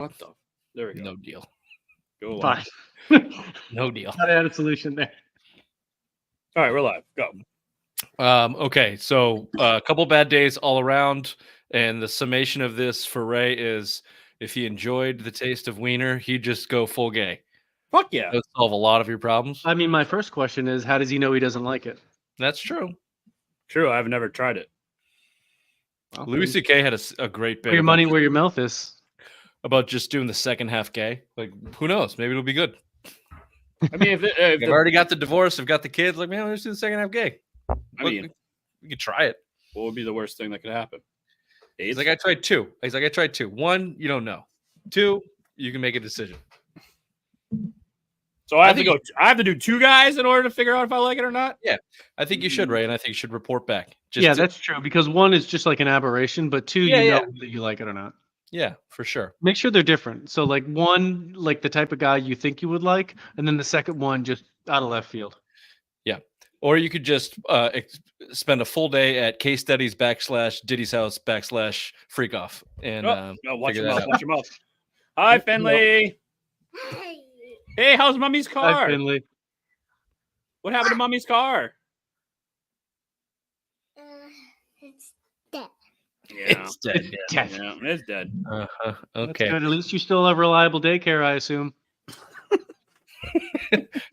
What the? There we go. No deal. Go on. Fine. No deal. Gotta add a solution there. All right, we're live. Go. Okay, so a couple bad days all around, and the summation of this for Ray is if he enjoyed the taste of wiener, he'd just go full gay. Fuck yeah. That would solve a lot of your problems. I mean, my first question is, how does he know he doesn't like it? That's true. True. I've never tried it. Well, Louis C.K. had a great put bit your money where your mouth is. about just doing the second half gay. Like, who knows? Maybe it'll be good. I mean, if I've already got the divorce. I've got the kids. Like, man, let's do the second half gay. I mean, We could try it. what would be the worst thing that could happen? He's like, I tried two. He's like, I tried two. One, you don't know. Two, you can make a decision. So I have to do two guys in order to figure out if I like it or not. Yeah, I think you should, Ray, and I think you should report back. That's true, because one is just like an aberration, but two, know whether you like it or not. Yeah, for sure. Make sure they're different. So, like, one, like the type of guy you think you would like, and then the second one just out of left field. Yeah. Or you could just spend a full day at Case Studies / Diddy's house / freak off. And watch your mouth. Watch your mouth. Hi, Finley. Hi. Hey, how's Mummy's car? Hi, Finley. What happened to Mummy's car? It's dead. Yeah, It's dead. Yeah. yeah, it's dead. Uh-huh. That's Okay. good. At least you still have reliable daycare, I assume.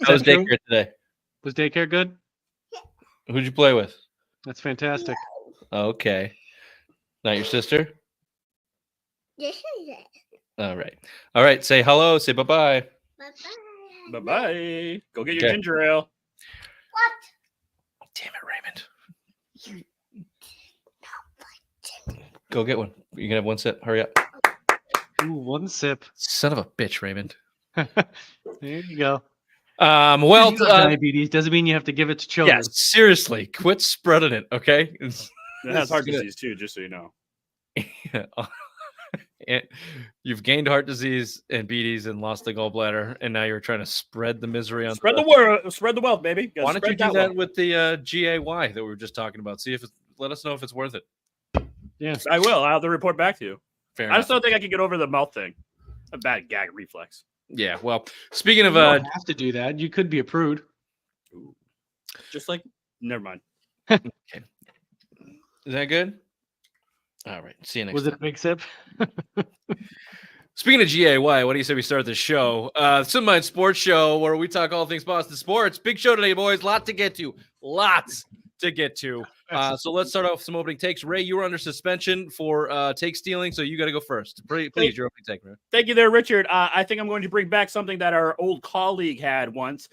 How was that true? daycare today? Was daycare good? Who'd you play with? That's fantastic. Okay. Not your sister? This is it. All right. All right. Say hello. Say bye-bye. Bye-bye. Bye-bye. Go get your Okay. ginger ale. What? Damn it, Raymond. Go get one. You can have one sip. Hurry up. Ooh, one sip. Son of a bitch, Raymond. There you go. Well, You have diabetes doesn't mean you have to give it to children. yeah, seriously, quit spreading it, okay? It has heart Good. disease too, just so you know. You've gained heart disease and BDs and lost the gallbladder, and now you're trying to spread the misery on. Spread the word, spread the wealth, baby. Gotta Why don't you spread do that wealth. with the GAY that we were just talking about? See if let us know if it's worth it. Yeah. I will. I'll have to report back to you. Fair I enough. just don't think I can get over the mouth thing. A bad gag reflex. Yeah. Well, speaking of You don't have to do that. You could be a prude. Just like, never mind. is that good? All right. See you next Was time. it a big sip? Speaking of GAY, what do you say we start the show? Some Mind Sports Show, where we talk all things Boston sports. Big show today, boys. Lots to get to. So let's start off with some opening takes. Ray, you were under suspension for take stealing, so you got to go first. Please, your opening take, Ray. Thank you there, Richard. I think I'm going to bring back something that our old colleague had once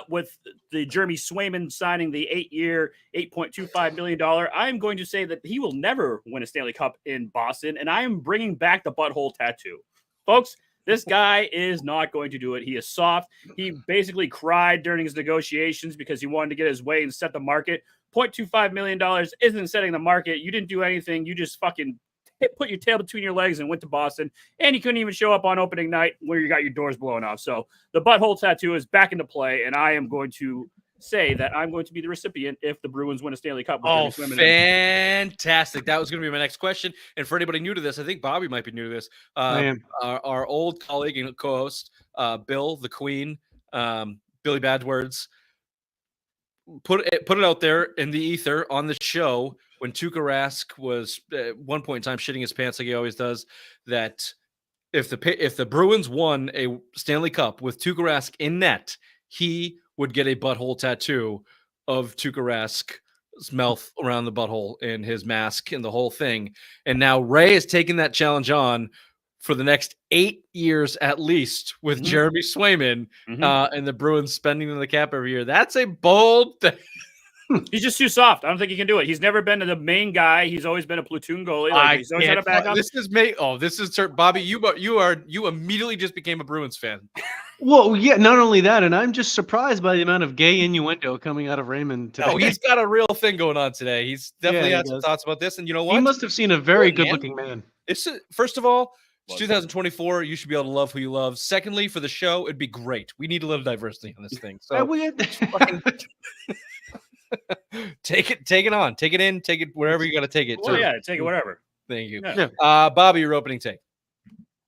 with the Jeremy Swayman signing the 8-year, $8.25 million. I'm going to say that he will never win a Stanley Cup in Boston, and I am bringing back the butthole tattoo. Folks, this guy is not going to do it. He is soft. He basically cried during his negotiations because he wanted to get his way and set the market. $0.25 million isn't setting the market. You didn't do anything. You just fucking put your tail between your legs and went to Boston, and you couldn't even show up on opening night where you got your doors blown off. So the butthole tattoo is back into play, and I am going to say that I'm going to be the recipient if the Bruins win a Stanley Cup. Oh, fantastic. That was going to be my next question. And for anybody new to this, I think Bobby might be new to this. I am. Our old colleague and co-host, Bill, the Queen, Billy Badwords, put it out there in the ether on the show when Tuukka Rask was at one point in time shitting his pants like he always does, that if the Bruins won a Stanley Cup with Tuukka Rask in net, he would get a butthole tattoo of Tuukka Rask's mouth around the butthole and his mask and the whole thing. And now Ray is taking that challenge on for the next 8 years at least with Jeremy Swayman and the Bruins spending the cap every year. That's a bold thing. He's just too soft. I don't think he can do it. He's never been the main guy. He's always been a platoon goalie. He's always had a backup. This is Bobby. You immediately just became a Bruins fan. Well, yeah, not only that, and I'm just surprised by the amount of gay innuendo coming out of Raymond today. No, he's got a real thing going on today. He's definitely had some does. thoughts about this. And you know what? He must have seen a very good-looking man. First of all, it's 2024. You should be able to love who you love. Secondly, for the show, it'd be great. We need a little diversity on this thing. So take it on. Take it in. Take it wherever you got to take it. Well, yeah, take it whatever. Thank you. Yeah. Bobby, your opening take.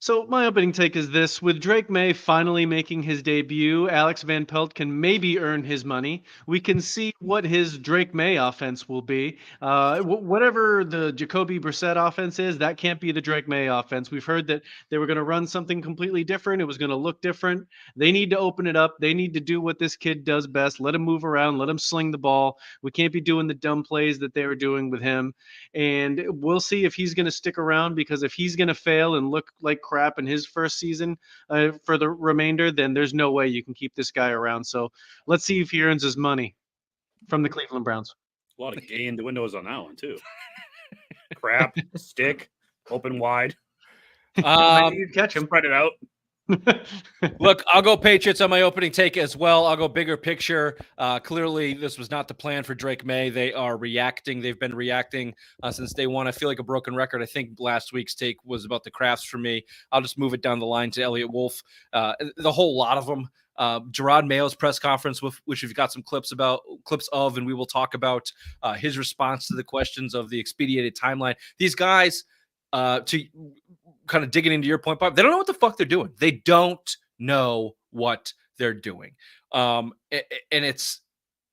So my opening take is this: with Drake Maye finally making his debut, Alex Van Pelt can maybe earn his money. We can see what his Drake Maye offense will be. Whatever the Jacoby Brissett offense is, that can't be the Drake Maye offense. We've heard that they were going to run something completely different. It was going to look different. They need to open it up. They need to do what this kid does best. Let him move around. Let him sling the ball. We can't be doing the dumb plays that they were doing with him. And we'll see if he's going to stick around, because if he's going to fail and look like crap in his first season for the remainder, then there's no way you can keep this guy around. So let's see if he earns his money from the Cleveland Browns. A lot of gay in the windows on that one, too. Crap, stick, open wide, You catch him. spread it out. Look, I'll go Patriots on my opening take as well. I'll go bigger picture. Clearly, this was not the plan for Drake Maye. They are reacting. They've been reacting since day one. I feel like a broken record. I think last week's take was about the crafts for me. I'll just move it down the line to Elliot Wolf. The whole lot of them. Gerard Mayo's press conference, which we've got some clips of, and we will talk about his response to the questions of the expedited timeline. These guys, to kind of digging into your point, Bob, they don't know what the fuck they're doing. They don't know what they're doing. And it's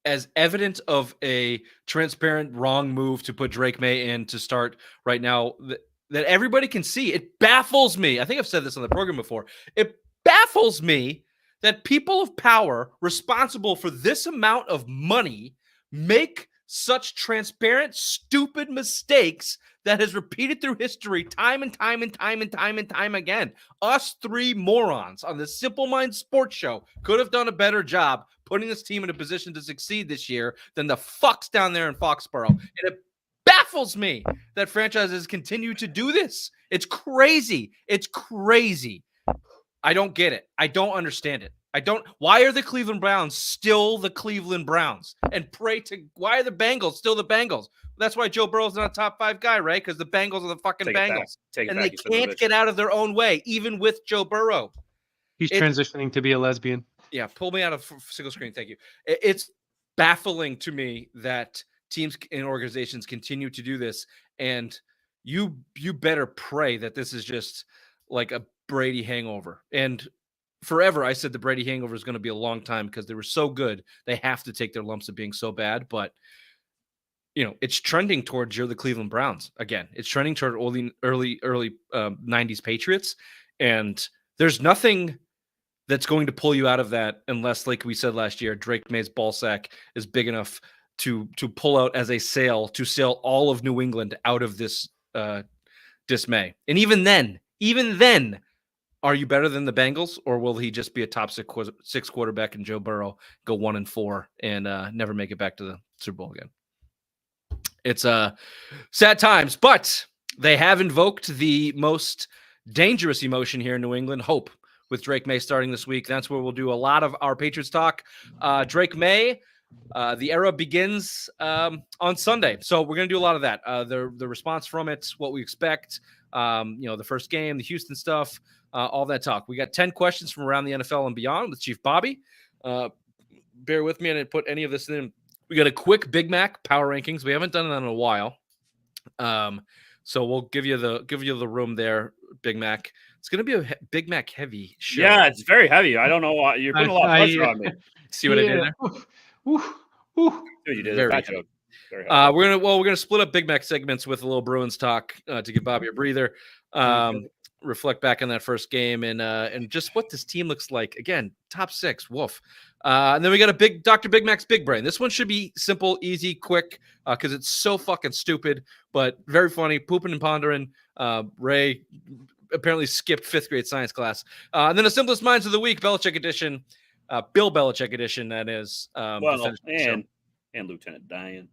as evident of a transparent wrong move to put Drake Maye in to start right now that everybody can see. It baffles me. I think I've said this on the program before. It baffles me that people of power responsible for this amount of money make such transparent, stupid mistakes that has repeated through history time and time again. Us three morons on the Simple Minds Sports Show could have done a better job putting this team in a position to succeed this year than the fucks down there in Foxborough. And it baffles me that franchises continue to do this. It's crazy. It's crazy. I don't get it. I don't understand it. Why are the Cleveland Browns still the Cleveland Browns? And why are the Bengals still the Bengals? That's why Joe Burrow's not a top 5 guy, right? Because the Bengals are the fucking Bengals. And they can't get out of their own way, even with Joe Burrow. He's transitioning to be a lesbian. Yeah, pull me out of single screen. Thank you. It's baffling to me that teams and organizations continue to do this. And you better pray that this is just like a Brady hangover. And forever, I said the Brady hangover is going to be a long time because they were so good. They have to take their lumps of being so bad. But, it's trending towards you're the Cleveland Browns. Again, it's trending toward early 90s Patriots. And there's nothing that's going to pull you out of that unless, like we said last year, Drake Maye's ball sack is big enough to pull out as a sail to sail all of New England out of this dismay. And even then, are you better than the Bengals, or will he just be a top 6 quarterback and Joe Burrow go 1-4 and never make it back to the Super Bowl again? It's sad times, but they have invoked the most dangerous emotion here in New England, hope, with Drake Maye starting this week. That's where we'll do a lot of our Patriots talk. Drake Maye, the era begins on Sunday, so we're going to do a lot of that. The response from it, what we expect, the first game, the Houston stuff, all that talk. We got 10 questions from around the NFL and beyond with Chief Bobby. Bear with me, I didn't put any of this in. We got a quick Big Mac power rankings. We haven't done that in a while. So we'll give you the room there, Big Mac. It's going to be a Big Mac heavy show. Yeah, it's very heavy. I don't know why you're putting a lot of pressure on me. See what I did there? Dude, you did Very a fat heavy. joke. Very heavy. We're gonna split up Big Mac segments with a little Bruins talk to give Bobby a breather. Reflect back on that first game and just what this team looks like. Again, top 6, woof. And then we got a Dr. Big Mac's Big Brain. This one should be simple, easy, quick, because it's so fucking stupid, but very funny. Poopin and Pondering. Ray apparently skipped 5th grade science class. And then the Simplest Minds of the Week, Belichick edition. Bill Belichick edition, that is. And Lieutenant Dan.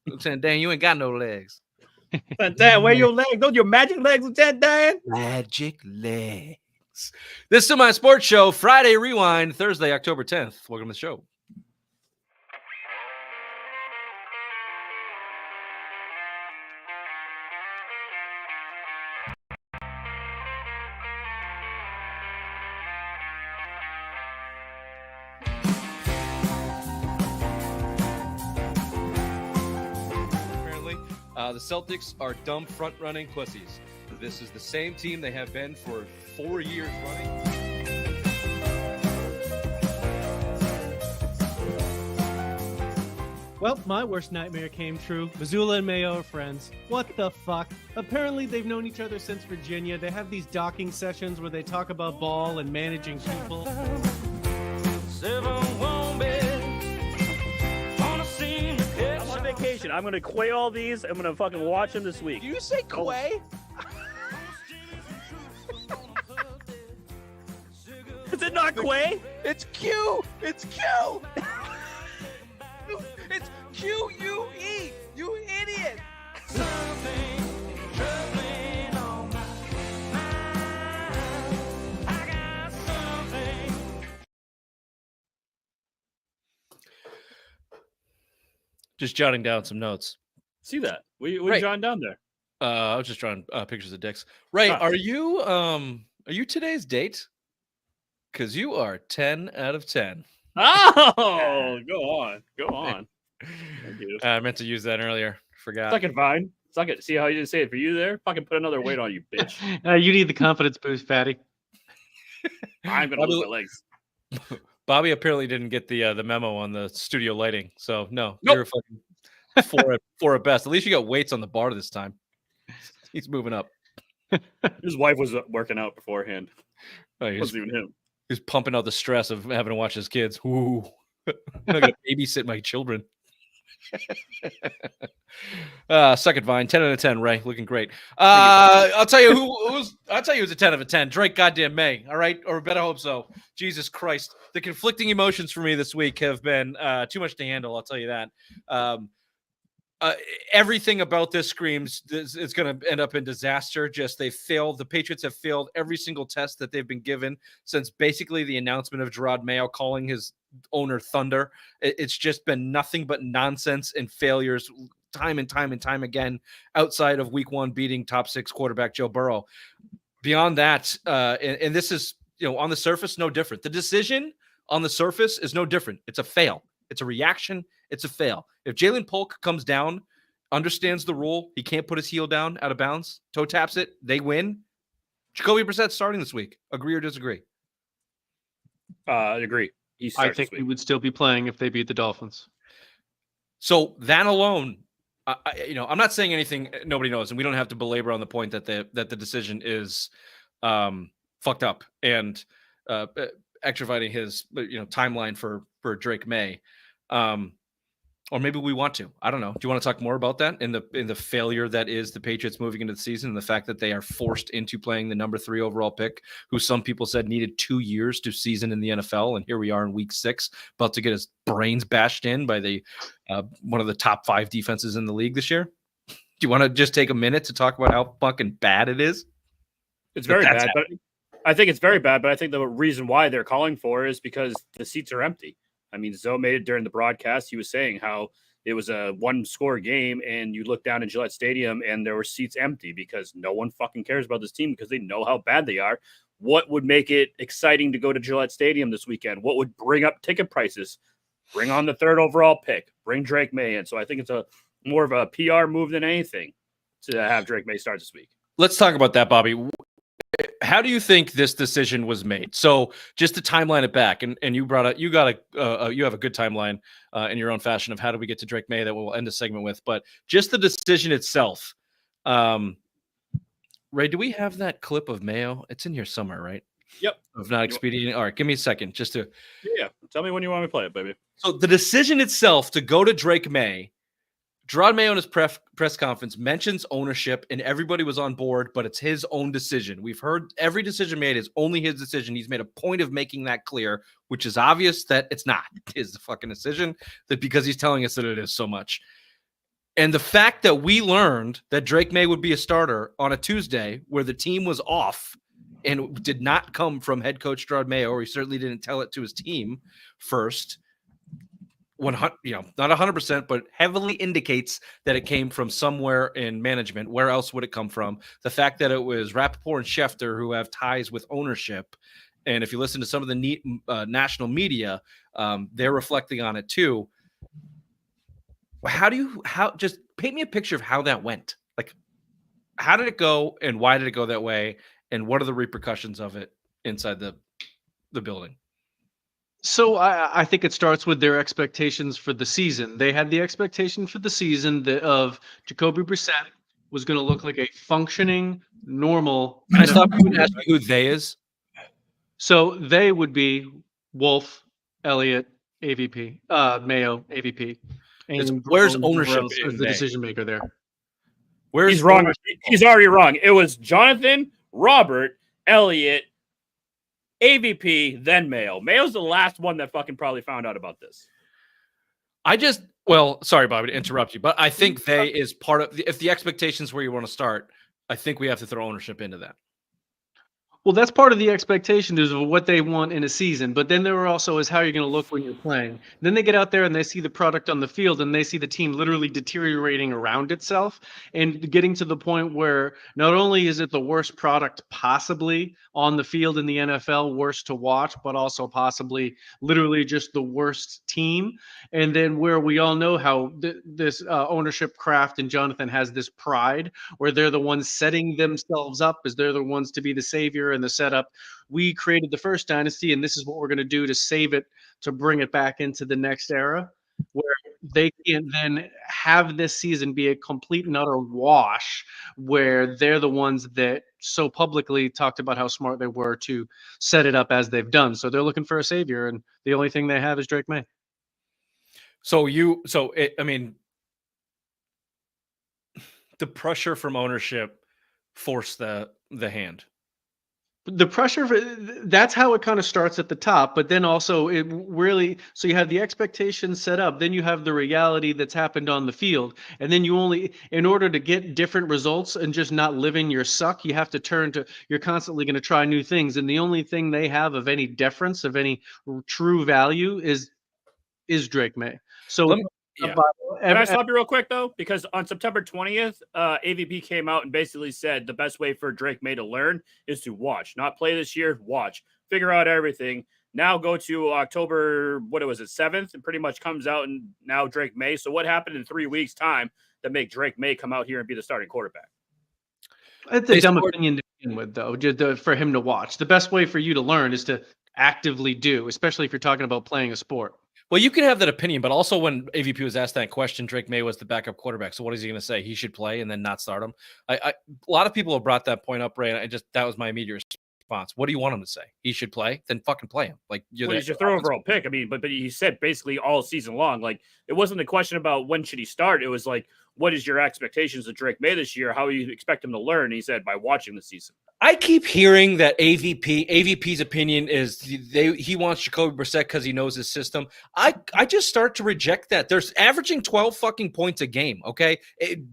Lieutenant Dan, you ain't got no legs. Dan, where your legs? Those your magic legs, Lieutenant Dan? Magic legs. This is my sports show, Friday Rewind, Thursday, October 10th. Welcome to the show. The Celtics are dumb front-running pussies. This is the same team they have been for 4 years running. Well, my worst nightmare came true. Missoula and Mayo are friends. What the fuck? Apparently, they've known each other since Virginia. They have these docking sessions where they talk about ball and managing people. I'm on vacation. I'm going to quay all these. I'm going to fucking watch them this week. Do you say quay? Is it not quay? It's Q. It's Q. It's Q-U-E. You idiot. Just jotting down some notes. See that? What are you Right. jotting down there? I was just drawing pictures of dicks. Ray, Ah. are you today's date? Because you are 10 out of 10. Oh, go on. Go on. Thank you. I meant to use that earlier. Forgot. Suck it, Vine. Suck it. See how you didn't say it for you there? Fucking put another weight on you, bitch. You need the confidence boost, Fatty. I'm going to lose my legs. Bobby apparently didn't get the memo on the studio lighting. So, no, Nope. you're fucking four at best. At least you got weights on the bar this time. He's moving up. His wife was working out beforehand. Oh, It wasn't even him. He's pumping out the stress of having to watch his kids. Ooh, I'm going to babysit my children. Suck it, Vine. 10 out of 10, Ray. Looking great. I'll tell you who's a 10 out of 10. Drake goddamn Maye. All right. Or better hope so. Jesus Christ. The conflicting emotions for me this week have been too much to handle. I'll tell you that. Everything about this screams it's going to end up in disaster. Just they failed. The Patriots have failed every single test that they've been given since basically the announcement of Gerard Mayo calling his owner Thunder. It's just been nothing but nonsense and failures time and time again outside of week 1 beating top 6 quarterback Joe Burrow. Beyond that, and this is, on the surface, no different. The decision on the surface is no different. It's a fail. It's a reaction. It's a fail. If Jalen Polk comes down, understands the rule, he can't put his heel down out of bounds, toe taps it, they win. Jacoby Brissett starting this week. Agree or disagree? Agree. I think he would still be playing if they beat the Dolphins. So that alone, I'm not saying anything nobody knows, and we don't have to belabor on the point that the decision is fucked up and extraditing his timeline for Drake Maye. Or maybe we want to. I don't know. Do you want to talk more about that in the failure that is the Patriots moving into the season and the fact that they are forced into playing the number 3 overall pick, who some people said needed 2 years to season in the NFL, and here we are in week 6, about to get his brains bashed in by the one of the top 5 defenses in the league this year? Do you want to just take a minute to talk about how fucking bad it is? It's very bad, but I think it's very bad. But I think the reason why they're calling for it is because the seats are empty. I mean, Zoe made it during the broadcast. He was saying how it was a 1-score game, and you look down in Gillette Stadium, and there were seats empty because no one fucking cares about this team because they know how bad they are. What would make it exciting to go to Gillette Stadium this weekend? What would bring up ticket prices? Bring on the 3rd overall pick. Bring Drake Maye in. So I think it's more of a PR move than anything to have Drake Maye start this week. Let's talk about that, Bobby. How do you think this decision was made? So just to timeline it back, and you brought up, you have a good timeline in your own fashion of how do we get to Drake Maye that we'll end the segment with, but just the decision itself. Ray, do we have that clip of Mayo? It's in here somewhere, right? Yep. Of not expedient. All right, give me a second just to. Yeah. Tell me when you want me to play it, baby. So the decision itself to go to Drake Maye, Gerard Mayo in his press conference mentions ownership, and everybody was on board, but it's his own decision. We've heard every decision made is only his decision. He's made a point of making that clear, which is obvious that it's not his fucking decision, that because he's telling us that it is so much. And the fact that we learned that Drake Maye would be a starter on a Tuesday where the team was off and it did not come from head coach Gerard Mayo, or he certainly didn't tell it to his team first, 100, not 100%, but heavily indicates that it came from somewhere in management. Where else would it come from? The fact that it was Rappaport and Schefter who have ties with ownership. And if you listen to some of the national media, they're reflecting on it too. How just paint me a picture of how that went? Like, how did it go, and why did it go that way, and what are the repercussions of it inside the building? So I think it starts with their expectations for the season. They had the expectation for the season of Jacoby Brissett was going to look like a functioning, normal Can I stop NFL you and ask quarterback. you who they is? So they would be Wolf, Elliott, AVP, Mayo, AVP, and Where's Jerome ownership Morales in as the May? decision maker there. Where's He's wrong. ownership? He's already wrong. It was Jonathan, Robert, Elliott, AVP, then Mayo. Mayo's the last one that fucking probably found out about this. Sorry, Bobby, to interrupt you, but I think they is part of, if the expectations where you want to start, I think we have to throw ownership into that. Well, that's part of the expectation is of what they want in a season. But then there also is how you're going to look when you're playing. Then they get out there and they see the product on the field and they see the team literally deteriorating around itself and getting to the point where not only is it the worst product possibly on the field in the NFL, worst to watch, but also possibly literally just the worst team. And then where we all know how this ownership craft and Jonathan has this pride where they're the ones setting themselves up as they're the ones to be the savior and the setup. We created the first dynasty, and this is what we're going to do to save it, to bring it back into the next era, where they can then have this season be a complete and utter wash, where they're the ones that so publicly talked about how smart they were to set it up as they've done. So they're looking for a savior, and the only thing they have is Drake Maye. The pressure from ownership forced the hand. The pressure, that's how it kind of starts at the top, but then also it really, so you have the expectations set up, then you have the reality that's happened on the field, and then you only, in order to get different results and just not live in your suck, you have to turn to, you're constantly going to try new things, and the only thing they have of any deference, of any true value is Drake Maye. So Can I stop you real quick, though? Because on September 20th, AVP came out and basically said the best way for Drake Maye to learn is to watch. Not play this year, watch. Figure out everything. Now go to October, 7th, and pretty much comes out, and now Drake Maye. So what happened in 3 weeks' time that make Drake Maye come out here and be the starting quarterback? It's a dumb opinion to begin with, though, just for him to watch. The best way for you to learn is to actively do, especially if you're talking about playing a sport. Well, you can have that opinion, but also when AVP was asked that question, Drake Maye was the backup quarterback. So what is he going to say? He should play and then not start him. A lot of people have brought that point up, Ray, and that was my immediate response. What do you want him to say? He should play? Then fucking play him. Like he's your third overall pick. I mean, but he said basically all season long, like it wasn't the question about when should he start. It was like, what is your expectations of Drake Maye this year? How do you expect him to learn? And he said by watching the season. I keep hearing that AVP's opinion is he wants Jacoby Brissett because he knows his system. I just start to reject that. There's averaging 12 fucking points a game, okay?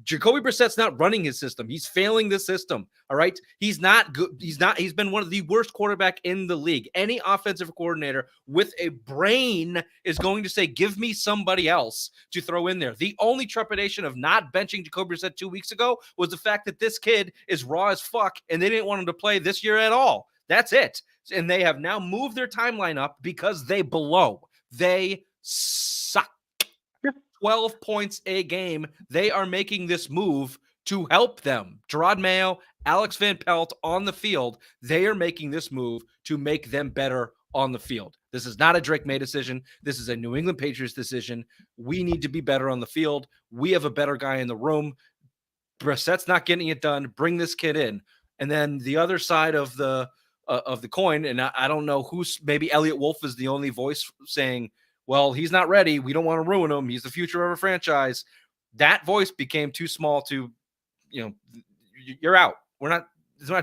Jacoby Brissett's not running his system. He's failing the system, all right? He's not good. He's been one of the worst quarterback in the league. Any offensive coordinator with a brain is going to say, give me somebody else to throw in there. The only trepidation of not benching Jacoby Brissett 2 weeks ago was the fact that this kid is raw as fuck and they didn't want him to play this year at all. That's it. And they have now moved their timeline up because they blow. They suck. 12 points a game. They are making this move to help them. Gerard Mayo, Alex Van Pelt on the field. They are making this move to make them better on the field. This is not a Drake Maye decision. This is a New England Patriots decision. We need to be better on the field. We have a better guy in the room. Brissett's not getting it done. Bring this kid in. And then the other side of the coin, and I don't know who's, maybe Elliot Wolf is the only voice saying, well, he's not ready. We don't want to ruin him. He's the future of our franchise. That voice became too small to, you're out. We're not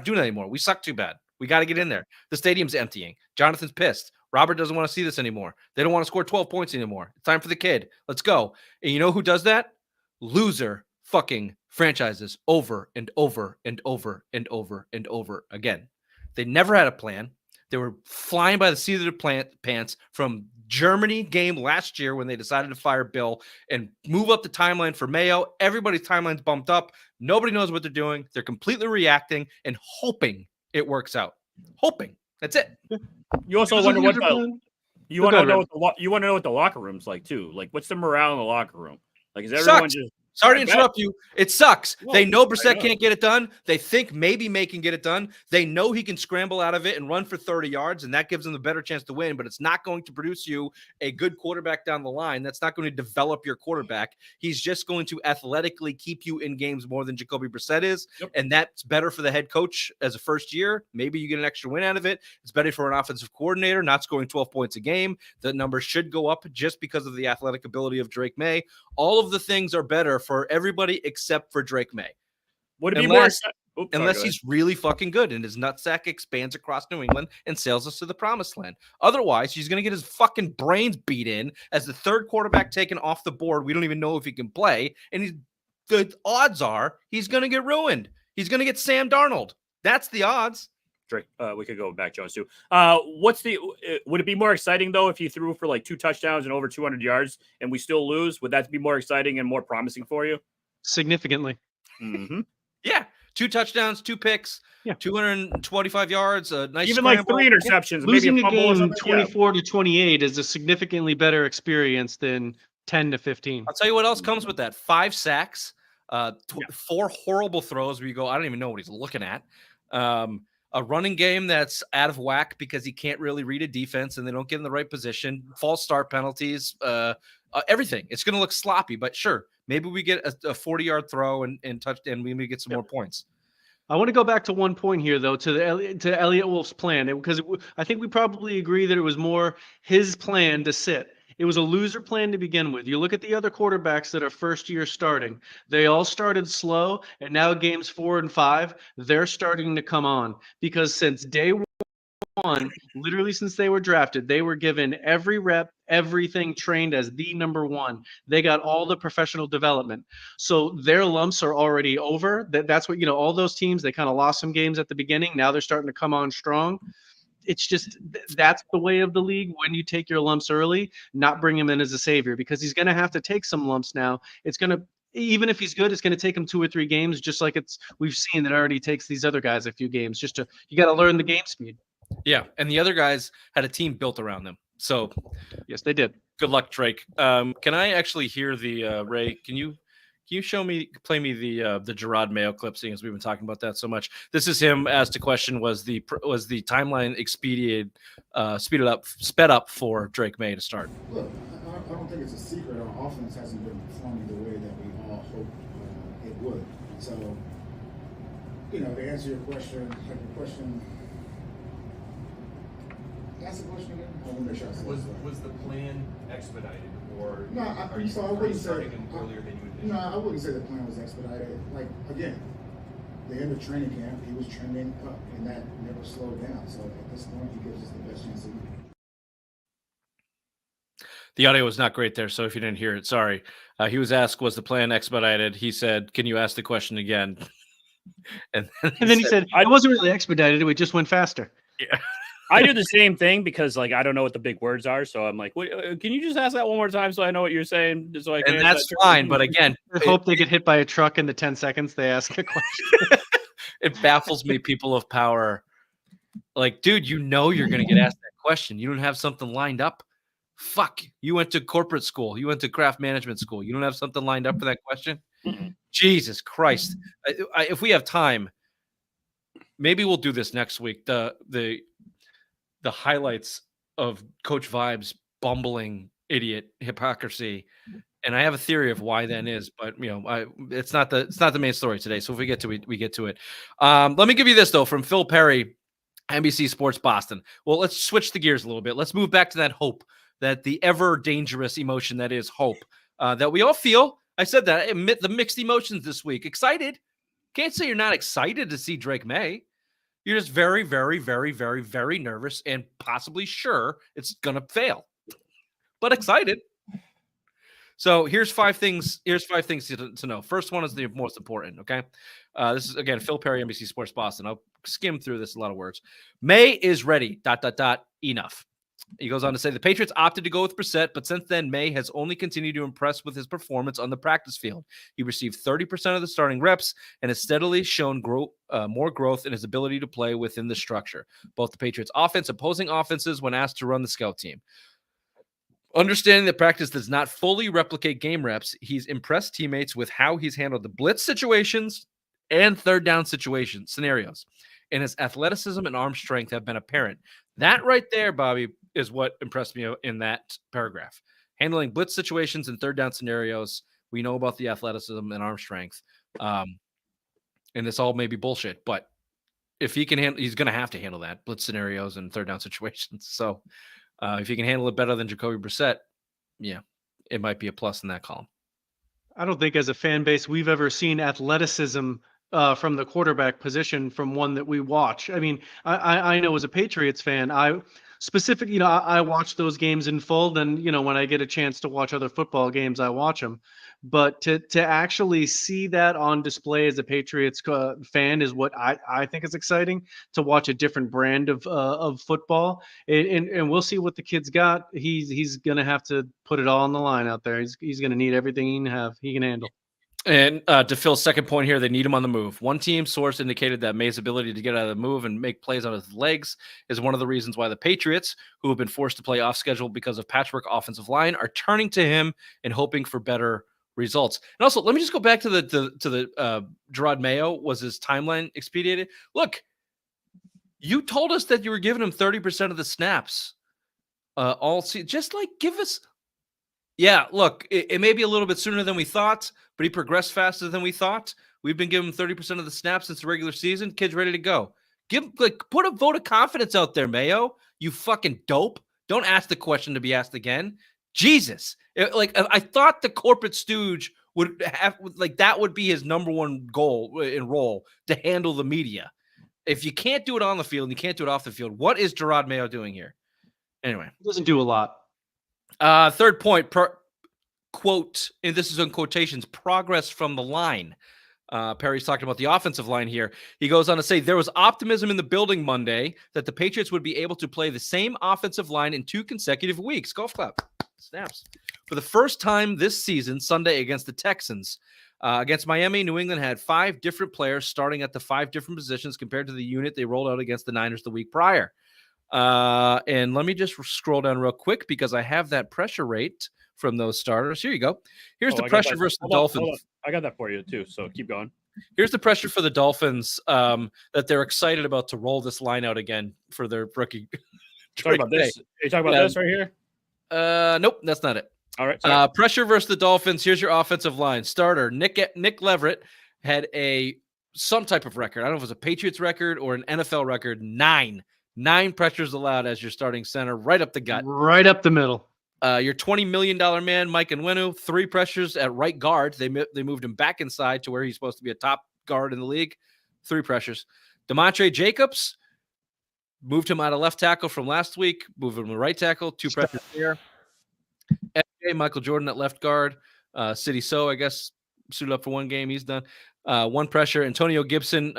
doing it anymore. We suck too bad. We got to get in there. The stadium's emptying. Jonathan's pissed. Robert doesn't want to see this anymore. They don't want to score 12 points anymore. It's time for the kid. Let's go. And you know who does that? Loser fucking franchises over and over and over and over and over again. They never had a plan. They were flying by the seat of their pants from Germany game last year when they decided to fire Bill and move up the timeline for Mayo. Everybody's timeline's bumped up. Nobody knows what they're doing. They're completely reacting and hoping it works out. Hoping. That's it. You also wonder what you want to know what the locker room's like too. Like, what's the morale in the locker room? Like, is everyone just Sorry to I bet. interrupt you. It sucks. Well, They know I Brissett know. can't get it done. They think maybe Maye can get it done. They know he can scramble out of it and run for 30 yards, and that gives them the better chance to win, but it's not going to produce you a good quarterback down the line. That's not going to develop your quarterback. He's just going to athletically keep you in games more than Jacoby Brissett is, and that's better for the head coach as a first year. Maybe you get an extra win out of it. It's better for an offensive coordinator, not scoring 12 points a game. The numbers should go up just because of the athletic ability of Drake Maye. All of the things are better for everybody except for Drake Maye. Would it be more Unless he's really fucking good and his nutsack expands across New England and sails us to the promised land. Otherwise, he's going to get his fucking brains beat in as the third quarterback taken off the board. We don't even know if he can play. And the odds are he's going to get ruined. He's going to get Sam Darnold. That's the odds. Drake, we could go back, Jones, too. Would it be more exciting, though, if he threw for like 2 touchdowns and over 200 yards and we still lose? Would that be more exciting and more promising for you? Significantly. Mm-hmm. Yeah. 2 touchdowns, 2 picks, 225 yards, a nice even scramble. like 3 interceptions. Losing maybe a fumble or game something? 24-28 is a significantly better experience than 10-15. I'll tell you what else comes with that. 5 sacks, 4 horrible throws where you go, I don't even know what he's looking at. A running game that's out of whack because he can't really read a defense and they don't get in the right position. False start penalties, everything. It's going to look sloppy, but sure, maybe we get a 40-yard throw and touchdown. We maybe get some more points. I want to go back to one point here, though, to Elliot Wolf's plan, because I think we probably agree that it was more his plan to sit. It was a loser plan to begin with. You look at the other quarterbacks that are first year starting. They all started slow, and now games 4 and 5, they're starting to come on. Because since day one, literally since they were drafted, they were given every rep, everything trained as the number one. They got all the professional development. So their lumps are already over. That's what, all those teams, they kind of lost some games at the beginning. Now they're starting to come on strong. It's just that's the way of the league when you take your lumps early, not bring him in as a savior, because he's going to have to take some lumps now. It's going to, even if he's good, it's going to take him 2 or 3 games, just like we've seen that already takes these other guys a few games. You got to learn the game speed. Yeah, and the other guys had a team built around them. So yes, they did. Good luck, Drake. Can I actually hear the Ray? Can you play me the Gerard Mayo clip, seeing as we've been talking about that so much? This is him asked a question: was the timeline sped up for Drake Maye to start? Look, I don't think it's a secret. Our offense hasn't been performing the way that we all hoped it would. So, to answer your question, ask the question again. I want to make sure I said it. Was the plan expedited, or No, are you starting him earlier than you envisioned? No, I wouldn't say the plan was expedited. Like, again, the end of training camp, he was trending up, and that never slowed down. So at this point, he gives us the best chance to win. The audio was not great there, so if you didn't hear it, sorry. He was asked, was the plan expedited? He said, can you ask the question again? and then he said, it wasn't really expedited. It just went faster. Yeah. I do the same thing because, I don't know what the big words are. So I'm like, can you just ask that one more time so I know what you're saying? So I can and that's fine. But again, I hope they get hit by a truck in the 10 seconds they ask a question. It baffles me, people of power. Like, dude, you're going to get asked that question. You don't have something lined up. Fuck. You went to corporate school. You went to craft management school. You don't have something lined up for that question? Mm-hmm. Jesus Christ. If we have time, maybe we'll do this next week. The highlights of Coach Vibe's bumbling idiot hypocrisy, and I have a theory of why that is, but it's not the main story today. So if we get to it, we get to it. Let me give you this though from Phil Perry, NBC Sports Boston. Well, let's switch the gears a little bit. Let's move back to that hope, that the ever dangerous emotion that is hope, that we all feel. I said that. I admit the mixed emotions this week. Excited. Can't say you're not excited to see Drake Maye. You're just very, very, very, very, very nervous and possibly sure it's going to fail, but excited. So here's 5 things. Here's 5 things to know. First one is the most important. Okay. This is again, Phil Perry, NBC Sports Boston. I'll skim through this. A lot of words. Maye is ready. ... Enough. He goes on to say the Patriots opted to go with Brissett, but since then, Maye has only continued to impress with his performance on the practice field. He received 30% of the starting reps and has steadily shown more growth in his ability to play within the structure. Both the Patriots offense, opposing offenses when asked to run the scout team. Understanding that practice does not fully replicate game reps, he's impressed teammates with how he's handled the blitz situations and third down scenarios. And his athleticism and arm strength have been apparent. That right there, Bobby, is what impressed me in that paragraph. Handling blitz situations and third down scenarios. We know about the athleticism and arm strength. And this all may be bullshit, but if he can handle, he's going to have to handle that blitz scenarios and third down situations. So if he can handle it better than Jacoby Brissett, yeah, it might be a plus in that column. I don't think as a fan base we've ever seen athleticism from the quarterback position from one that we watch. I mean, I know as a Patriots fan, I watch those games in full. And, when I get a chance to watch other football games, I watch them. But to actually see that on display as a Patriots fan is what I think is exciting, to watch a different brand of football. And we'll see what the kid's got. He's going to have to put it all on the line out there. He's going to need everything he can handle. And to Phil's second point here, they need him on the move. One team source indicated that Maye's ability to get out of the move and make plays on his legs is one of the reasons why the Patriots, who have been forced to play off schedule because of patchwork offensive line, are turning to him and hoping for better results. And also, let me just go back to the Gerard Mayo. Was his timeline expedited? Look, you told us that you were giving him 30% of the snaps all season. Just like give us. Yeah, look, it may be a little bit sooner than we thought, but he progressed faster than we thought. We've been giving him 30% of the snaps since the regular season. Kid's ready to go. Put a vote of confidence out there, Mayo. You fucking dope. Don't ask the question to be asked again. Jesus. I thought the corporate stooge would have, that would be his number one goal and role, to handle the media. If you can't do it on the field and you can't do it off the field, what is Gerard Mayo doing here? Anyway. He doesn't do a lot. Third point, quote, and this is in quotations, progress from the line. Perry's talking about the offensive line here. He goes on to say, there was optimism in the building Monday that the Patriots would be able to play the same offensive line in 2 consecutive weeks. Golf clap. Snaps. For the first time this season, Sunday against the Texans. Against Miami, New England had 5 different players starting at the 5 different positions compared to the unit they rolled out against the Niners the week prior. And let me just scroll down real quick because I have that pressure rate from those starters. Here you go. Here's the pressure versus the Dolphins. Hold on. I got that for you too, so keep going. Here's the pressure for the Dolphins that they're excited about to roll this line out again for their rookie. Talking about this? Are you talking about this right here? Nope, that's not it. All right. Pressure versus the Dolphins. Here's your offensive line. Starter Nick Leverett had some type of record. I don't know if it was a Patriots record or an NFL record. 9 pressures allowed as your starting center, right up the gut. Right up the middle. Your $20 million man, Mike Nwenu, 3 pressures at right guard. They moved him back inside to where he's supposed to be a top guard in the league. 3 pressures. DeMontre Jacobs, moved him out of left tackle from last week, moved him to right tackle, 2 pressures there. FJ, Michael Jordan at left guard. City So, I guess, suited up for 1 game. He's done. 1 pressure. Antonio Gibson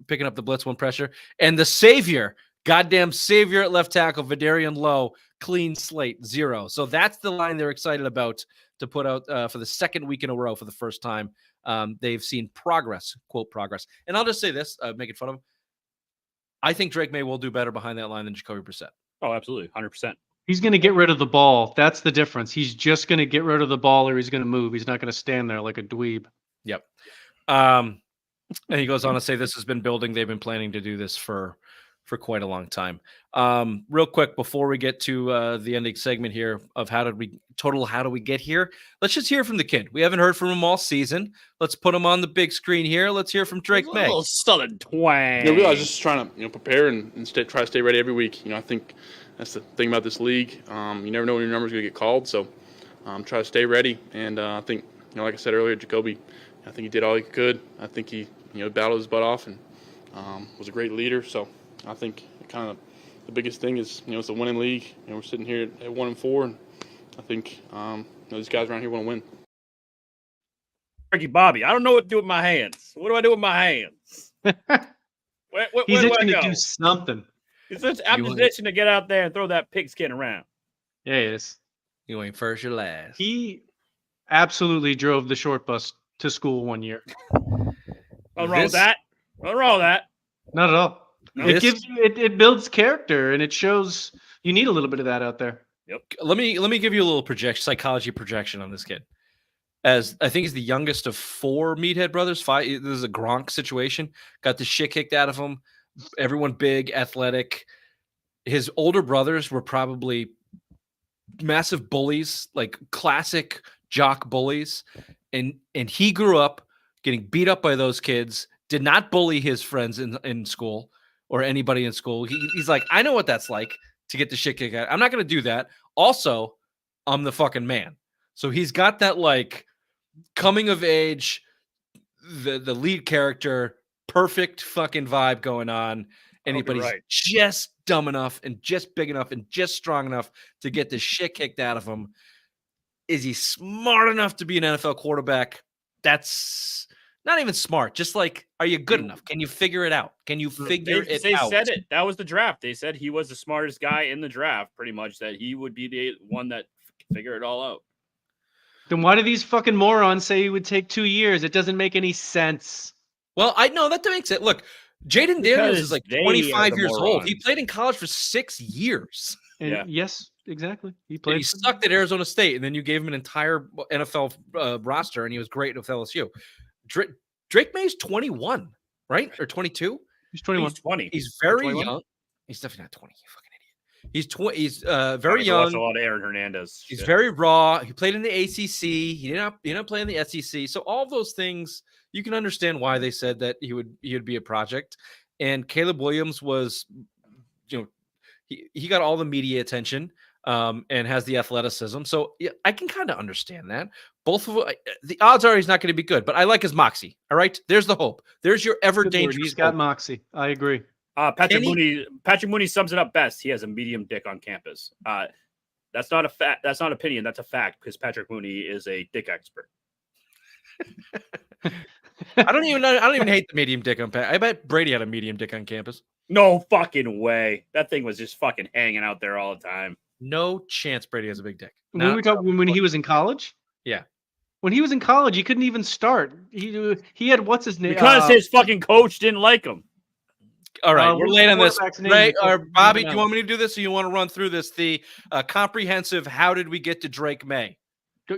picking up the blitz, 1 pressure. And the savior, goddamn savior at left tackle, Vidarian Lowe, clean slate, 0. So that's the line they're excited about to put out for the 2nd week in a row for the first time. They've seen progress, quote, progress. And I'll just say this, making fun of him. I think Drake Maye will do better behind that line than Jacoby Brissett. Oh, absolutely. 100%. He's going to get rid of the ball. That's the difference. He's just going to get rid of the ball, or he's going to move. He's not going to stand there like a dweeb. Yep. And he goes on to say this has been building. They've been planning to do this for quite a long time. Real quick, before we get to the ending segment here of how do we get here? Let's just hear from the kid. We haven't heard from him all season. Let's put him on the big screen here. Let's hear from Drake Maye. A little southern twang. I was just trying to prepare and try to stay ready every week. I think that's the thing about this league. You never know when your number's going to get called, so try to stay ready. And I think, like I said earlier, Jacoby, I think he did all he could. I think he battled his butt off and was a great leader. So I think kind of the biggest thing is it's a winning league. We're sitting here at 1-4, and I think these guys around here want to win. Ricky Bobby, I don't know what to do with my hands. What do I do with my hands? Where He's do I itching go? to do something. I'm just itching to get out there and throw that pigskin around. Yeah, he is. You ain't first, you're last. He absolutely drove the short bus to school one year. Nothing wrong with that. Nothing wrong with that. Not at all. No. It gives you, it builds character, and it shows you need a little bit of that out there. Yep. Let me give you a little psychology projection on this kid. As I think he's the youngest of 4 Meathead brothers. 5. This is a Gronk situation. Got the shit kicked out of him. Everyone big, athletic. His older brothers were probably massive bullies, like classic jock bullies, and he grew up getting beat up by those kids. Did not bully his friends in school or anybody in school. He's like, I know what that's like to get the shit kicked out. I'm not going to do that. Also, I'm the fucking man. So he's got that like coming of age, the lead character, perfect fucking vibe going on. Anybody's just dumb enough and just big enough and just strong enough to get the shit kicked out of him. Is he smart enough to be an NFL quarterback? That's not even smart. Just like, are you good enough? Can you figure it out? Can you figure it out? They said it. That was the draft. They said he was the smartest guy in the draft, pretty much, that he would be the one that figure it all out. Then why do these fucking morons say he would take 2 years? It doesn't make any sense. Well, I know that makes it. Look, Jaden Daniels is like 25 years old. He played in college for 6 years. And yes, exactly. He And played. he sucked at Arizona State, and then you gave him an entire NFL roster, and he was great with LSU. Drake May's 21, right? Or 22? He's 21. He's 20. He's very 21? young. He's definitely not 20. You fucking idiot. He's very young. Watch a lot of Aaron Hernandez. He's very raw. He played in the ACC. He didn't play in the SEC. So all of those things, you can understand why they said that he would be a project. And Caleb Williams was, he got all the media attention and has the athleticism. So yeah, I can kind of understand that. Both of the odds are he's not going to be good, but I like his moxie. All right, there's the hope. There's your ever dangerous. He's got hope. moxie. I agree. Patrick Mooney sums it up best. He has a medium dick on campus. That's not a fact. That's not opinion. That's a fact because Patrick Mooney is a dick expert. I don't even hate the medium dick on campus. I bet Brady had a medium dick on campus. No fucking way. That thing was just fucking hanging out there all the time. No chance Brady has a big dick. When he was in college? Yeah. When he was in college, he couldn't even start. He had what's his name? Because his fucking coach didn't like him. All right, we're late on this. Right, Bobby, do you want me to do this, or you want to run through this? The comprehensive. How did we get to Drake Maye? All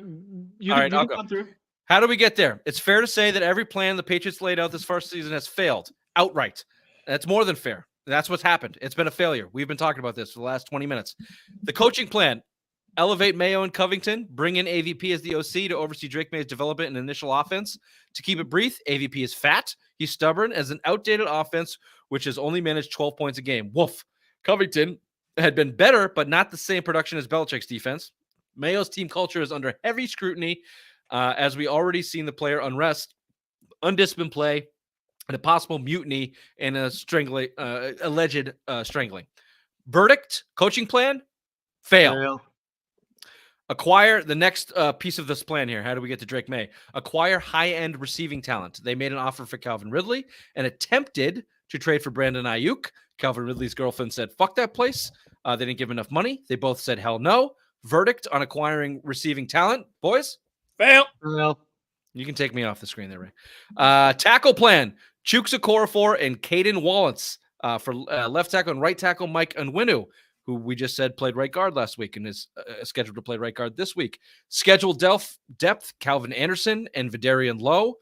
right, I'll go through. How do we get there? It's fair to say that every plan the Patriots laid out this first season has failed outright. That's more than fair. That's what's happened. It's been a failure. We've been talking about this for the last 20 minutes. The coaching plan: elevate Mayo and Covington, bring in AVP as the OC to oversee Drake Maye's development and initial offense. To keep it brief, AVP is fat. He's stubborn as an outdated offense, which has only managed 12 points a game. Woof. Covington had been better, but not the same production as Belichick's defense. Mayo's team culture is under heavy scrutiny, as we already seen the player unrest, undisciplined play, and a possible mutiny and a alleged strangling. Verdict, coaching plan, fail. Acquire the next piece of this plan here. How do we get to Drake Maye? Acquire high-end receiving talent. They made an offer for Calvin Ridley and attempted to trade for Brandon Ayuk. Calvin Ridley's girlfriend said, fuck that place. They didn't give enough money. They both said, hell no. Verdict on acquiring receiving talent. Boys? Fail. You can take me off the screen there, Ray. Tackle plan. Chuks Okorafor and Caden Wallace for left tackle and right tackle Mike Onwenu, who we just said played right guard last week and is scheduled to play right guard this week. Scheduled depth, Calvin Anderson and Vidarian Lowe.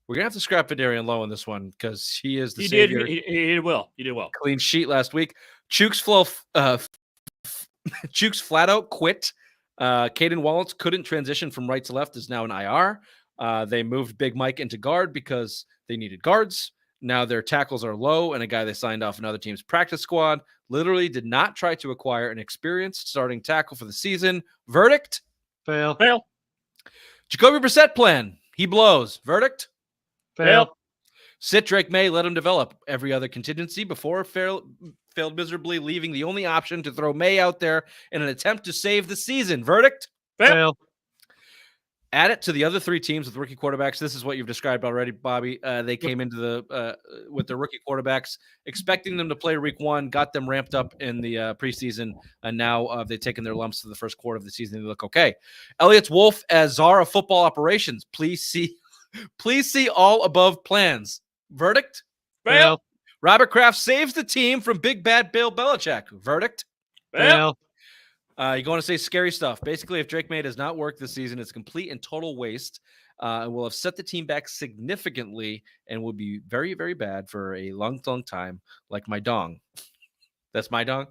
We're going to have to scrap Vidarian Lowe in this one because he is the savior. He did well. He did well. Clean sheet last week. Chuks flat out quit. Caden Wallace couldn't transition from right to left, is now an IR. They moved Big Mike into guard because they needed guards. Now their tackles are low, and a guy they signed off another team's practice squad literally did not try to acquire an experienced starting tackle for the season. Verdict? Fail. Jacoby Brissett plan. He blows. Verdict? Fail. Sit Drake Maye, let him develop. Every other contingency before failed miserably, leaving the only option to throw Maye out there in an attempt to save the season. Verdict? Fail. Add it to the other 3 teams with rookie quarterbacks. This is what you've described already, Bobby. They came into with their rookie quarterbacks, expecting them to play week 1, got them ramped up in the preseason, and now they've taken their lumps to the first quarter of the season. They look okay. Elliott Wolf as czar of football operations. Please see all above plans. Verdict? Fail. Robert Kraft saves the team from Big Bad Bill Belichick. Verdict? Fail. You're going to say scary stuff. Basically, if Drake Maye does not work this season, it's complete and total waste. It will have set the team back significantly and will be very, very bad for a long, long time, like my dong. That's my dong?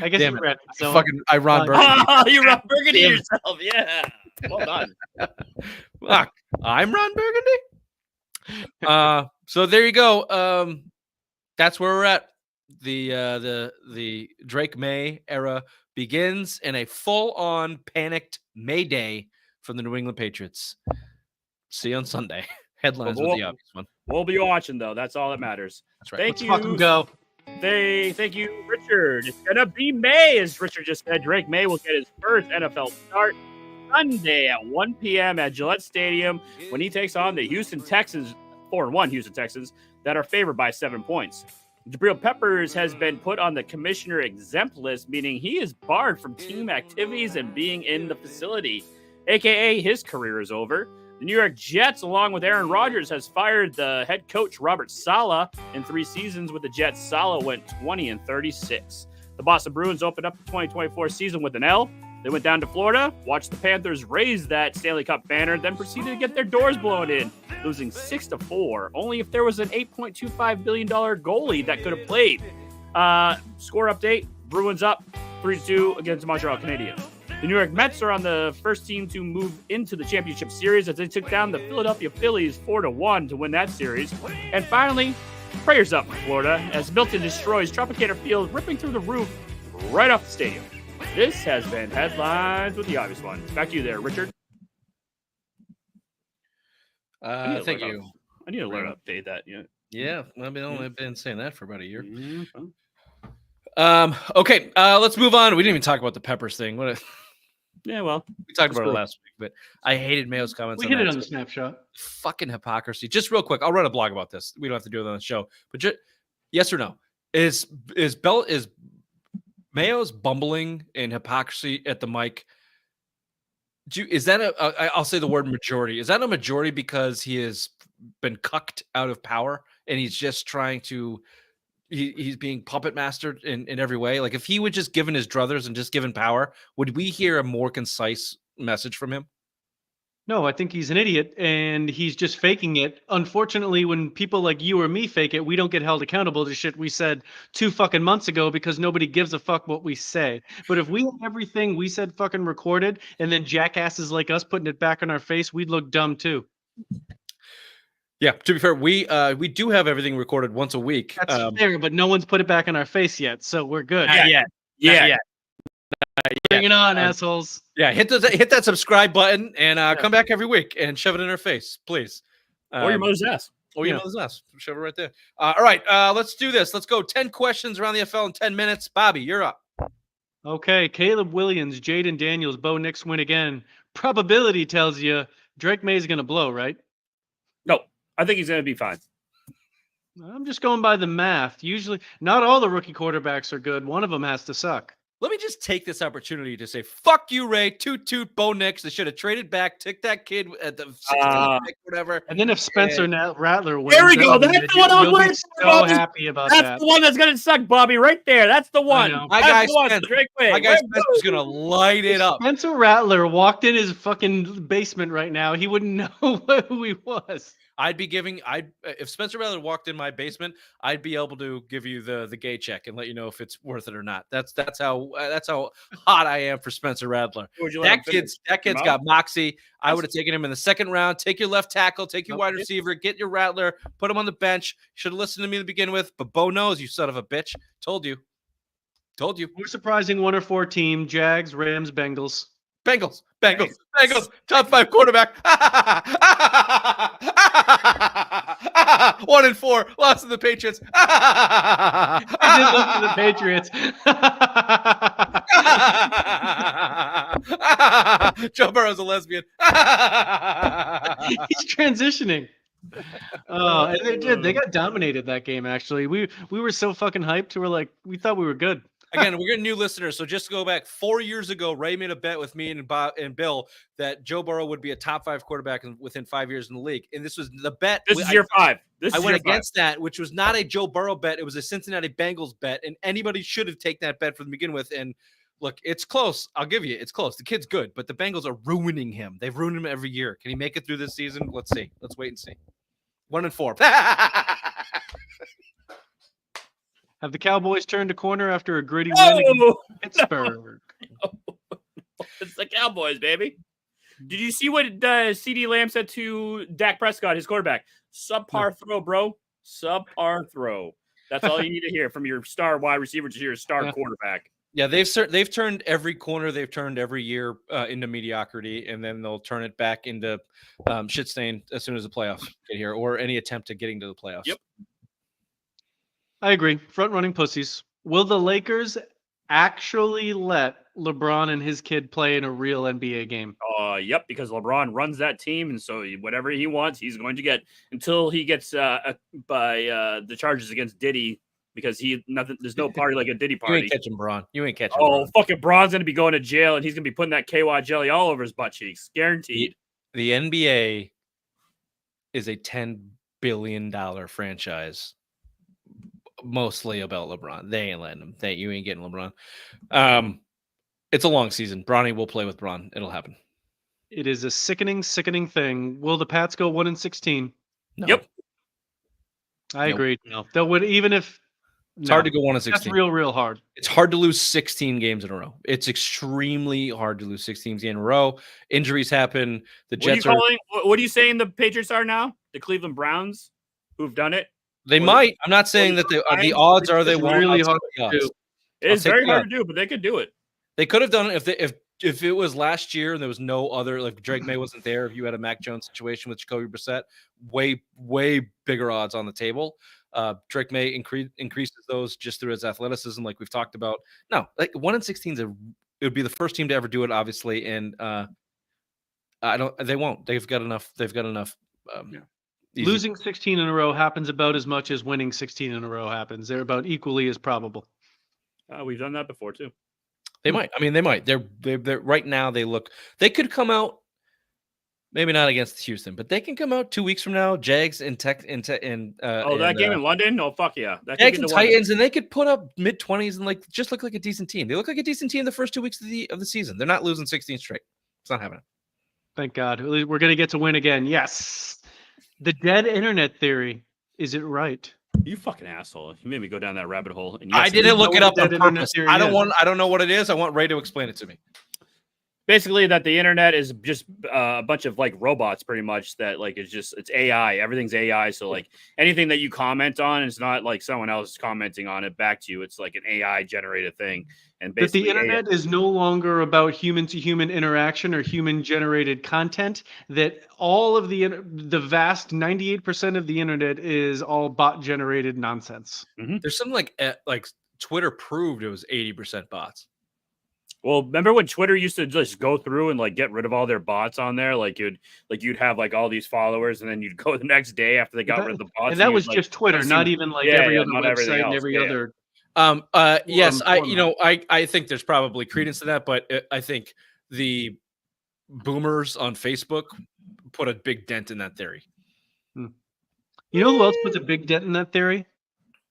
I guess Damn you it. read so I Ron Burgundy. Oh, you Ron Burgundy yourself. Yeah. Well done. Fuck. I'm Ron Burgundy? So there you go. That's where we're at. The Drake Maye era begins in a full-on panicked MayeDay from the New England Patriots. See you on Sunday. Headlines with the obvious one. We'll be watching, though. That's all that matters. That's right. Thank Let's you. fucking go. Thank you, Richard. It's gonna be Maye, as Richard just said. Drake Maye will get his first NFL start Sunday at 1 p.m. at Gillette Stadium when he takes on the Houston Texans, 4-1 Houston Texans, that are favored by 7 points. Jabril Peppers has been put on the commissioner exempt list, meaning he is barred from team activities and being in the facility, aka his career is over. The New York Jets, along with Aaron Rodgers, has fired the head coach Robert Saleh. In 3 seasons with the Jets, Saleh went 20-36. The Boston Bruins opened up the 2024 season with an L. They went down to Florida, watched the Panthers raise that Stanley Cup banner, then proceeded to get their doors blown in, losing 6-4. Only if there was an $8.25 billion goalie that could have played. Score update: Bruins up 3-2 against the Montreal Canadiens. The New York Mets are on the first team to move into the championship series as they took down the Philadelphia Phillies 4-1 to win that series. And finally, prayers up for Florida as Milton destroys Tropicana Field, ripping through the roof right off the stadium. This has been Headlines with the Obvious One. Back to you there, Richard. Thank you. I need to learn to update that. Yeah, I've been saying that for about a year. Mm-hmm. Okay, let's move on. We didn't even talk about the Peppers thing. Yeah, well, we talked about it last week, but I hated Mayo's comments. We hit it on the snapshot. Fucking hypocrisy. Just real quick, I'll write a blog about this. We don't have to do it on the show, but just yes or no? Is Mayo's bumbling and hypocrisy at the mic? Is that I'll say the word majority. Is that a majority because he has been cucked out of power and he's just trying to? He's being puppet mastered in every way. Like if he would just given his druthers and just given power, would we hear a more concise message from him? No, I think he's an idiot and he's just faking it. Unfortunately, when people like you or me fake it, we don't get held accountable to shit we said 2 fucking months ago because nobody gives a fuck what we say. But if we had everything we said fucking recorded and then jackasses like us putting it back in our face, we'd look dumb too. Yeah, to be fair, we do have everything recorded once a week. That's fair, but no one's put it back in our face yet, so we're good. Yeah. Bring it on, assholes. Yeah, hit that subscribe button and come back every week and shove it in our face, please. Or your mother's ass. Or your mother's ass. Shove it right there. All right, let's do this. Let's go 10 questions around the NFL in 10 minutes. Bobby, you're up. Okay, Caleb Williams, Jaden Daniels, Bo Nix win again. Probability tells you Drake Maye's going to blow, right? No, I think he's going to be fine. I'm just going by the math. Usually, not all the rookie quarterbacks are good. One of them has to suck. Let me just take this opportunity to say, fuck you, Ray. Toot, Bo Nix. They should have traded back, took that kid at the 16th pick, whatever. And then if Spencer Rattler wins, there we go. That's the one I'm waiting for. So happy about that. That's the one that's going to suck, Bobby, right there. That's the one. My guy Spencer's going to light it up. Spencer Rattler walked in his fucking basement right now. He wouldn't know who he was. If Spencer Rattler walked in my basement, I'd be able to give you the gay check and let you know if it's worth it or not. That's how hot I am for Spencer Rattler. That kid's got moxie. I would have taken him in the 2nd round. Take your left tackle, take your wide receiver, get your Rattler, put him on the bench. Should have listened to me to begin with, but Bo knows, you son of a bitch. Told you. More surprising 1 or 4 team: Jags, Rams, Bengals. Bengals. Top 5 quarterback. 1-4. Lost to the Patriots. I did lose to the Patriots. Joe Burrow's a lesbian. He's transitioning. Oh, and they did. They got dominated that game. Actually, we were so fucking hyped. We thought we were good. Again, we're getting new listeners, so just to go back 4 years ago, Ray made a bet with me and Bob and Bill that Joe Burrow would be a top 5 quarterback within 5 years in the league, and this was the bet. This is year 5. I went against that, which was not a Joe Burrow bet; it was a Cincinnati Bengals bet, and anybody should have taken that bet from the begin with. And look, it's close. I'll give you, it's close. The kid's good, but the Bengals are ruining him. They've ruined him every year. Can he make it through this season? Let's see. Let's wait and see. 1-4. Have the Cowboys turned a corner after a gritty win against Oh, Pittsburgh? it's the Cowboys, baby. Did you see what CD Lamb said to Dak Prescott, his quarterback? Subpar throw, bro. Subpar throw. That's all you need to hear from your star wide receiver to your star quarterback. Yeah, they've turned every corner they've turned every year into mediocrity, and then they'll turn it back into shit stain as soon as the playoffs get here, or any attempt at getting to the playoffs. Yep. I agree. Front running pussies. Will the Lakers actually let LeBron and his kid play in a real NBA game? Yep, because LeBron runs that team, and so whatever he wants, he's going to get until he gets by the charges against Diddy, because there's no party like a Diddy You party. ain't catching Braun. You ain't catching. Oh, Braun. fucking Braun's gonna be going to jail, and he's gonna be putting that KY jelly all over his butt cheeks, guaranteed. The NBA is a $10 billion franchise, mostly about LeBron. They ain't letting him. You ain't getting LeBron. It's a long season. Bronny will play with Braun. It'll happen. It is a sickening, sickening thing. Will the Pats go 1-16? No. Yep. I Nope. agree. No, they'll win even if. It's hard to go 1-16. That's real hard. It's hard to lose 16 games in a row. It's extremely hard to lose 16 games in a row. Injuries happen. The Jets What are you saying the Patriots are now? The Cleveland Browns, who've done it. They might. I'm not saying that the odds are they It's won't. really I'll hard take the to odds. do. It's take very the hard to do, but they could do it. They could have done it if it was last year and there was no other, like Drake May wasn't there. If you had a Mac Jones situation with Jacoby Brissett, way bigger odds on the table. Drake May increases those just through his athleticism, like we've talked about. No, like 1-16 it would be the first team to ever do it, obviously, and they won't. They've got enough. Easy. Losing 16 in a row happens about as much as winning 16 in a row happens. They're about equally as probable. We've done that before too. They might. I mean, they might. They're right now. They could come out. Maybe not against Houston, but they can come out 2 weeks from now. Jags and Tech and That game in London? Oh, fuck yeah. That Jags and Titans, and they could put up mid-20s and just look like a decent team. They look like a decent team the first 2 weeks of the season. They're not losing 16 straight. It's not happening. Thank God. We're going to get to win again. Yes. The dead internet theory. Is it right? You fucking asshole. You made me go down that rabbit hole. And I yes, didn't look it up on dead internet purpose. theory I is. don't know what it is. I want Ray to explain it to me. Basically, that the internet is just a bunch of like robots, pretty much. That like it's AI. Everything's AI. So like anything that you comment on, it's not like someone else commenting on it back to you. It's like an AI generated thing. And That basically, the internet is no longer about human to human interaction or human generated content. That all of the vast 98% of the internet is all bot generated nonsense. There's something like Twitter proved it was 80% bots. well, remember when Twitter used to just go through and like get rid of all their bots on there? Like you'd have like all these followers, and then you'd go the next day after they got rid of the bots. And that you'd, was like, just Twitter, see- not even like Yeah, every yeah, other not everything website and else. every Yeah. other. Yes, format. I think there's probably credence to that, but I think the boomers on Facebook put a big dent in that theory. You know who else puts a big dent in that theory?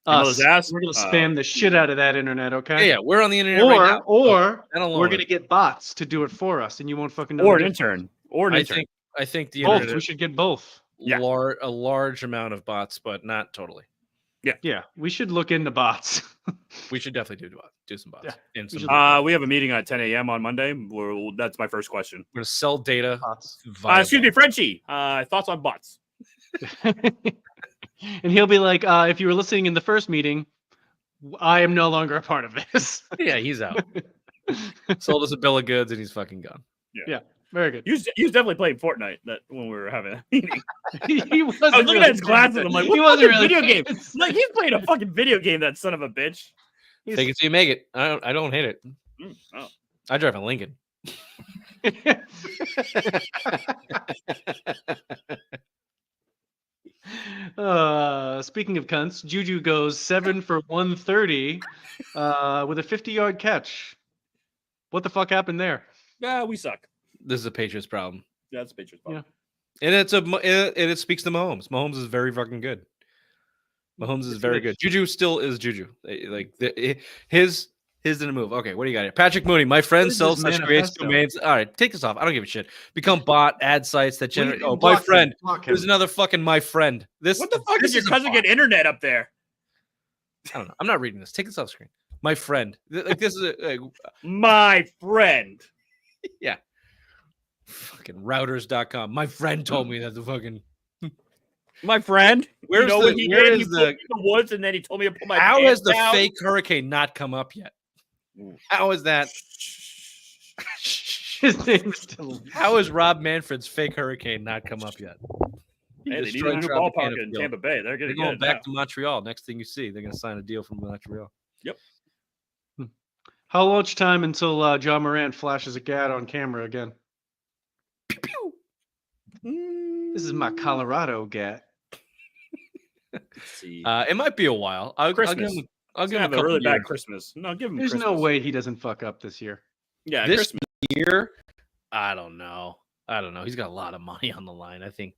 Us. Emma's ass? We're gonna spam the shit out of that internet, okay? Yeah, we're on the internet right now. Or That alone. we're gonna get bots to do it for us, and you won't fucking know. or the an difference. intern. I think the Both. internet We should get both. Yeah. a large amount of bots, but not totally. Yeah, we should look into bots. We should definitely do some bots. Yeah, And we some, should- We have a meeting at 10 a.m. on Monday. That's my first question. we're gonna sell data. bots. Excuse me, Frenchie. Thoughts on bots? And he'll be like, if you were listening in the first meeting, I am no longer a part of this. Yeah, he's out. Sold us a bill of goods and he's fucking gone. Very good. He was definitely playing Fortnite when we were having a meeting. He wasn't I was looking really at his glasses. I'm like, he what wasn't fucking really video game? Like, he's playing a fucking video game, that son of a bitch. Take it so you make it. I don't hate it. Oh. I drive a Lincoln. Speaking of cunts, Juju goes 7 for 130 with a 50-yard catch. What the fuck happened there? Yeah, we suck. This is a Patriots problem. That's Patriots problem. And it speaks to Mahomes. Mahomes is very fucking good. Mahomes is very good. Juju still is Juju. Like his His didn't move. Okay, what do you got here? Patrick Mooney, my friend is sells this such creates manifesto? domains. All right, take this off. I don't give a shit. Become bot ad sites that generate. Well, Oh, my block him, friend. block him. There's another fucking my friend. This. What the fuck this did your is a cousin bot. get internet up there? I don't know. I'm not reading this. Take this off screen. My friend. Like this is My friend. yeah. Fucking routers.com. My friend told me that the fucking. My friend. Where's you know the- what he where did? is He put the- me in the woods and then he told me to put my How pants has the down. fake hurricane not come up yet? How is that? His name's still. How is Rob Manfred's fake hurricane not come up yet? He Hey, they need destroyed a new Tropicana ballpark in Field. Tampa Bay. They're They're gonna going get back it to Montreal. Next thing you see, they're going to sign a deal from Montreal. How much time until John Morant flashes a gat on camera again? This is my Colorado gat. Let's see. It might be a while. I'll give Christmas. him. I'll He's give gonna him have a a really couple bad years. Christmas. No, give him There's Christmas. no way he doesn't fuck up this year. Yeah, This Christmas. year, I don't know. He's got a lot of money on the line. I think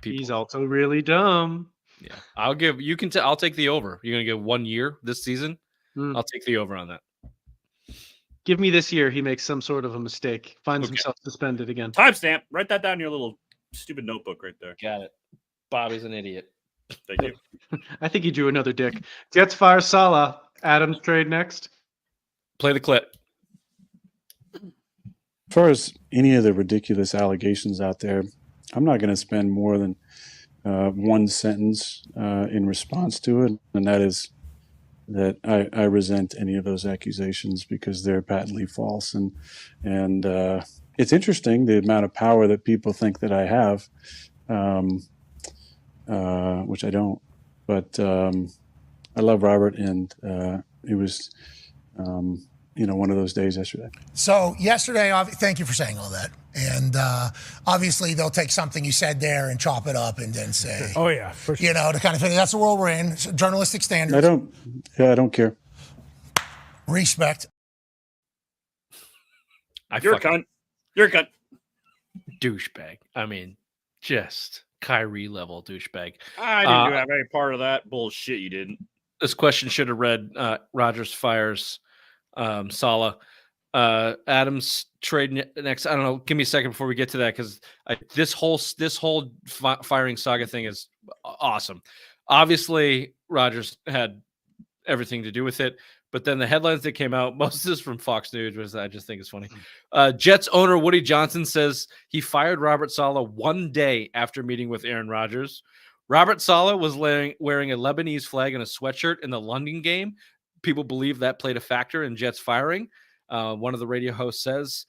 people. He's also really dumb. Yeah, I'll give. You can. I'll take the over. You're gonna give 1 year this season. Mm. I'll take the over on that. Give me this year. He makes some sort of a mistake, finds Okay. himself suspended again. Timestamp. Write that down in your little stupid notebook right there. Got it. Bobby's an idiot. Thank you. I think he drew another dick. Jets fire Salah. Adams trade next. Play the clip. As far as any of the ridiculous allegations out there, I'm not going to spend more than one sentence in response to it, and that is that I resent any of those accusations because they're patently false. And it's interesting the amount of power that people think that I have, which I don't. But I love Robert, and it was one of those days yesterday. So yesterday, thank you for saying all that. And obviously, they'll take something you said there and chop it up and then say, Oh yeah, for sure. the kind of thing. That's the world we're in. It's journalistic standards. I don't care. Respect. You're a cunt. You're a cunt. Douchebag. I mean, just Kyrie level douchebag. I didn't have any part of that bullshit. You didn't. This question should have read Rodgers fires Salah. Adams trade next. I don't know. Give me a second before we get to that because this whole firing saga thing is awesome. Obviously, Rodgers had everything to do with it, but then the headlines that came out, most of this from Fox News, was I just think is funny. Jets owner Woody Johnson says he fired Robert Saleh 1 day after meeting with Aaron Rodgers. Robert Saleh was wearing a Lebanese flag and a sweatshirt in the London game. People believe that played a factor in Jets firing. One of the radio hosts says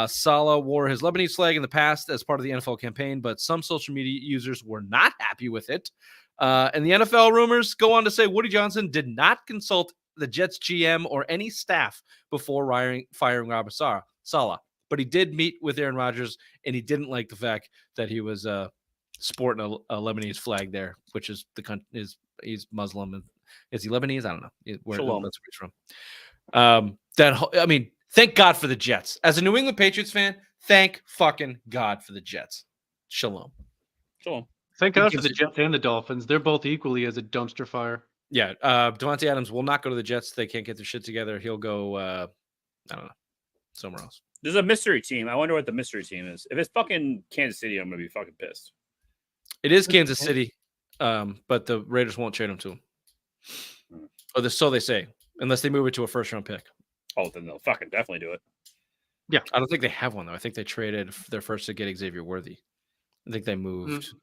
Saleh wore his Lebanese flag in the past as part of the NFL campaign, but some social media users were not happy with it. And the NFL rumors go on to say Woody Johnson did not consult the Jets GM or any staff before firing Robert Saleh, but he did meet with Aaron Rodgers, and he didn't like the fact that he was sporting a Lebanese flag there, which is he's Muslim. And is he Lebanese? I don't know. That's where he's from. Thank God for the Jets. As a New England Patriots fan, thank fucking God for the Jets. Shalom. Shalom. Thank God for the Jets and the Dolphins. They're both equally as a dumpster fire. Yeah, Devontae Adams will not go to the Jets. They can't get their shit together. He'll go, I don't know, somewhere else. There's a mystery team. I wonder what the mystery team is. If it's fucking Kansas City, I'm gonna be fucking pissed. It is Kansas City, but the Raiders won't trade him to him. Or so they say, unless they move it to a first-round pick. Oh, then they'll fucking definitely do it. Yeah, I don't think they have one though. I think they traded their first to get Xavier Worthy. I think they moved.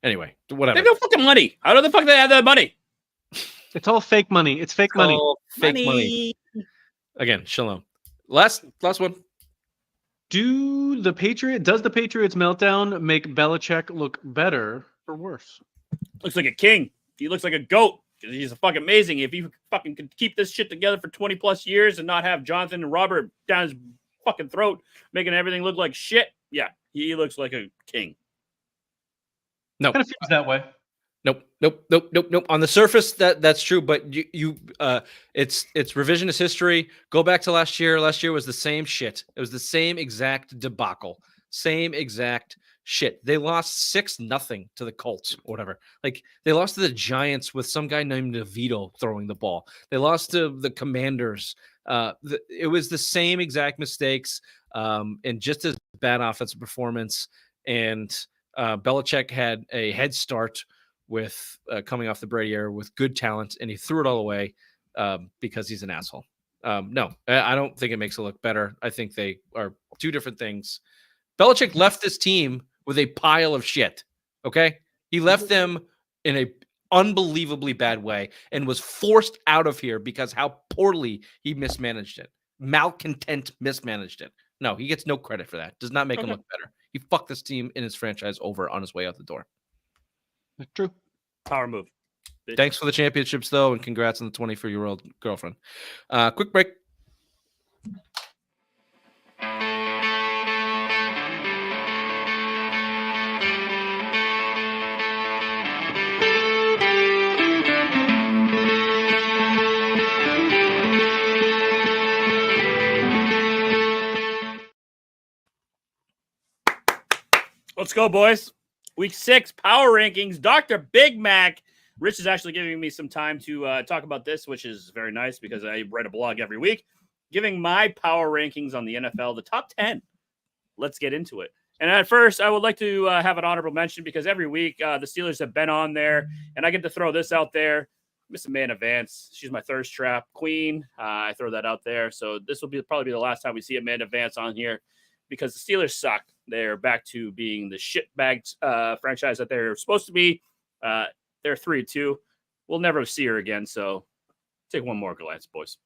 Anyway, whatever. They have no fucking money. How do the fuck they have that money? It's all fake money. It's fake money. Fake money. Again, shalom. Last one. Does the Patriots meltdown make Belichick look better or worse? Looks like a king. He looks like a goat. He's fucking amazing. If he fucking could keep this shit together for 20 plus years and not have Jonathan and Robert down his fucking throat, making everything look like shit. Yeah, he looks like a king. No, kind of feels that way. Nope. On the surface, that's true, but it's revisionist history. Go back to last year. Last year was the same shit. It was the same exact debacle. Same exact shit. They lost 6-0 to the Colts or whatever. Like they lost to the Giants with some guy named DeVito throwing the ball. They lost to the Commanders. It was the same exact mistakes and just as bad offensive performance. And Belichick had a head start with coming off the Brady era with good talent, and he threw it all away because he's an asshole. No, I don't think it makes it look better. I think they are two different things. Belichick left this team with a pile of shit. Okay. He left them in a unbelievably bad way and was forced out of here because how poorly he mismanaged it. Malcontent mismanaged it. No, he gets no credit for that. Does not make him look better. He fucked this team and his franchise over on his way out the door. True. Power move. Thanks for the championships, though, and congrats on the 24-year-old girlfriend. Quick break. Let's go, boys. Week 6 power rankings. Dr. Big Mac. Rich is actually giving me some time to talk about this, which is very nice because I write a blog every week, giving my power rankings on the NFL, the top 10. Let's get into it. And at first, I would like to have an honorable mention because every week the Steelers have been on there, and I get to throw this out there. Miss Amanda Vance. She's my thirst trap queen. I throw that out there. So this will probably be the last time we see Amanda Vance on here because the Steelers suck. They're back to being the shitbag franchise that they're supposed to be. They're 3-2. We'll never see her again. So take one more glance, boys.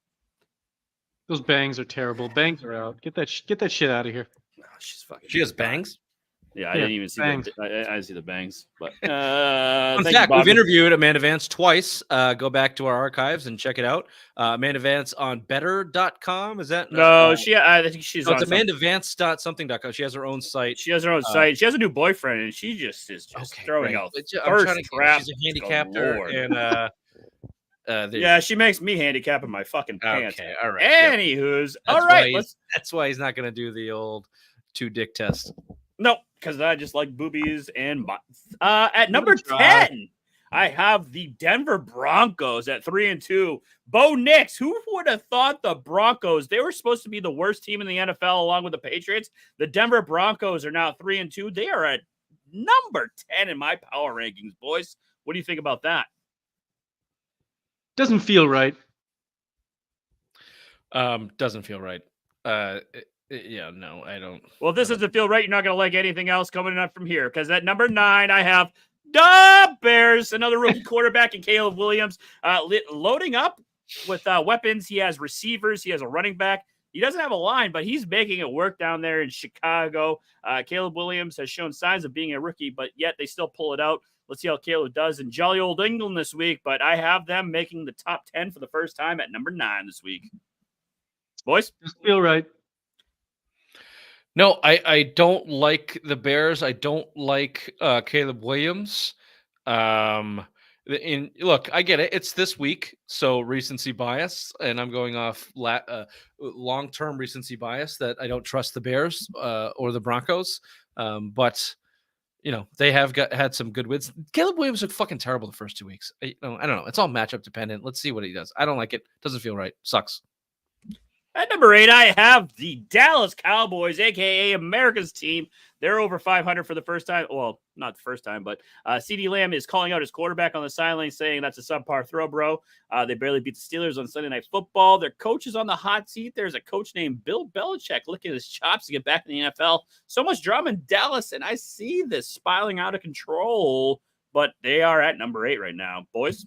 Those bangs are terrible. Bangs are out. Get that shit out of here. Oh, she's fucking. She has bangs. Yeah, I didn't even see bangs. I didn't see the bangs. But Fun thank fact, you, we've Bobby. interviewed Amanda Vance twice. Go back to our archives and check it out. Amanda Vance on better.com. Is that No, I think she's no, on it's AmandaVance.something.com. She has her own site. She has her own site. She has a new boyfriend, and she just is throwing great. out I'm thirst trying to traps. she's a handicapper and yeah, she makes me handicapping my fucking pants. Okay, all right. Anywho's, all right. That's why he's not going to do the old 2-dick test. No, because I just like boobies and butts. At number 10, I have the Denver Broncos at 3-2. Bo Nix, who would have thought the Broncos, they were supposed to be the worst team in the NFL along with the Patriots. The Denver Broncos are now 3-2. They are at number 10 in my power rankings, boys. What do you think about that? Doesn't feel right. Doesn't feel right. Yeah, no, I don't. Well, if this doesn't feel right, you're not going to like anything else coming up from here. Because at number 9, I have the Bears, another rookie quarterback, and Caleb Williams loading up with weapons. He has receivers. He has a running back. He doesn't have a line, but he's making it work down there in Chicago. Caleb Williams has shown signs of being a rookie, but yet they still pull it out. Let's see how Caleb does in jolly old England this week. But I have them making the top 10 for the first time at number 9 this week. Boys? Doesn't feel right. No, I don't like the Bears. I don't like Caleb Williams. Look, I get it. It's this week, so recency bias, and I'm going off long-term recency bias that I don't trust the Bears or the Broncos. But they have had some good wins. Caleb Williams looked fucking terrible the first 2 weeks. I don't know. It's all matchup dependent. Let's see what he does. I don't like it. Doesn't feel right. Sucks. At number 8, I have the Dallas Cowboys, a.k.a. America's team. They're over 500 for the first time. Well, not the first time, but CeeDee Lamb is calling out his quarterback on the sideline saying that's a subpar throw, bro. They barely beat the Steelers on Sunday Night Football. Their coach is on the hot seat. There's a coach named Bill Belichick licking his chops to get back in the NFL. So much drama in Dallas, and I see this spiraling out of control, but they are at number 8 right now. Boys?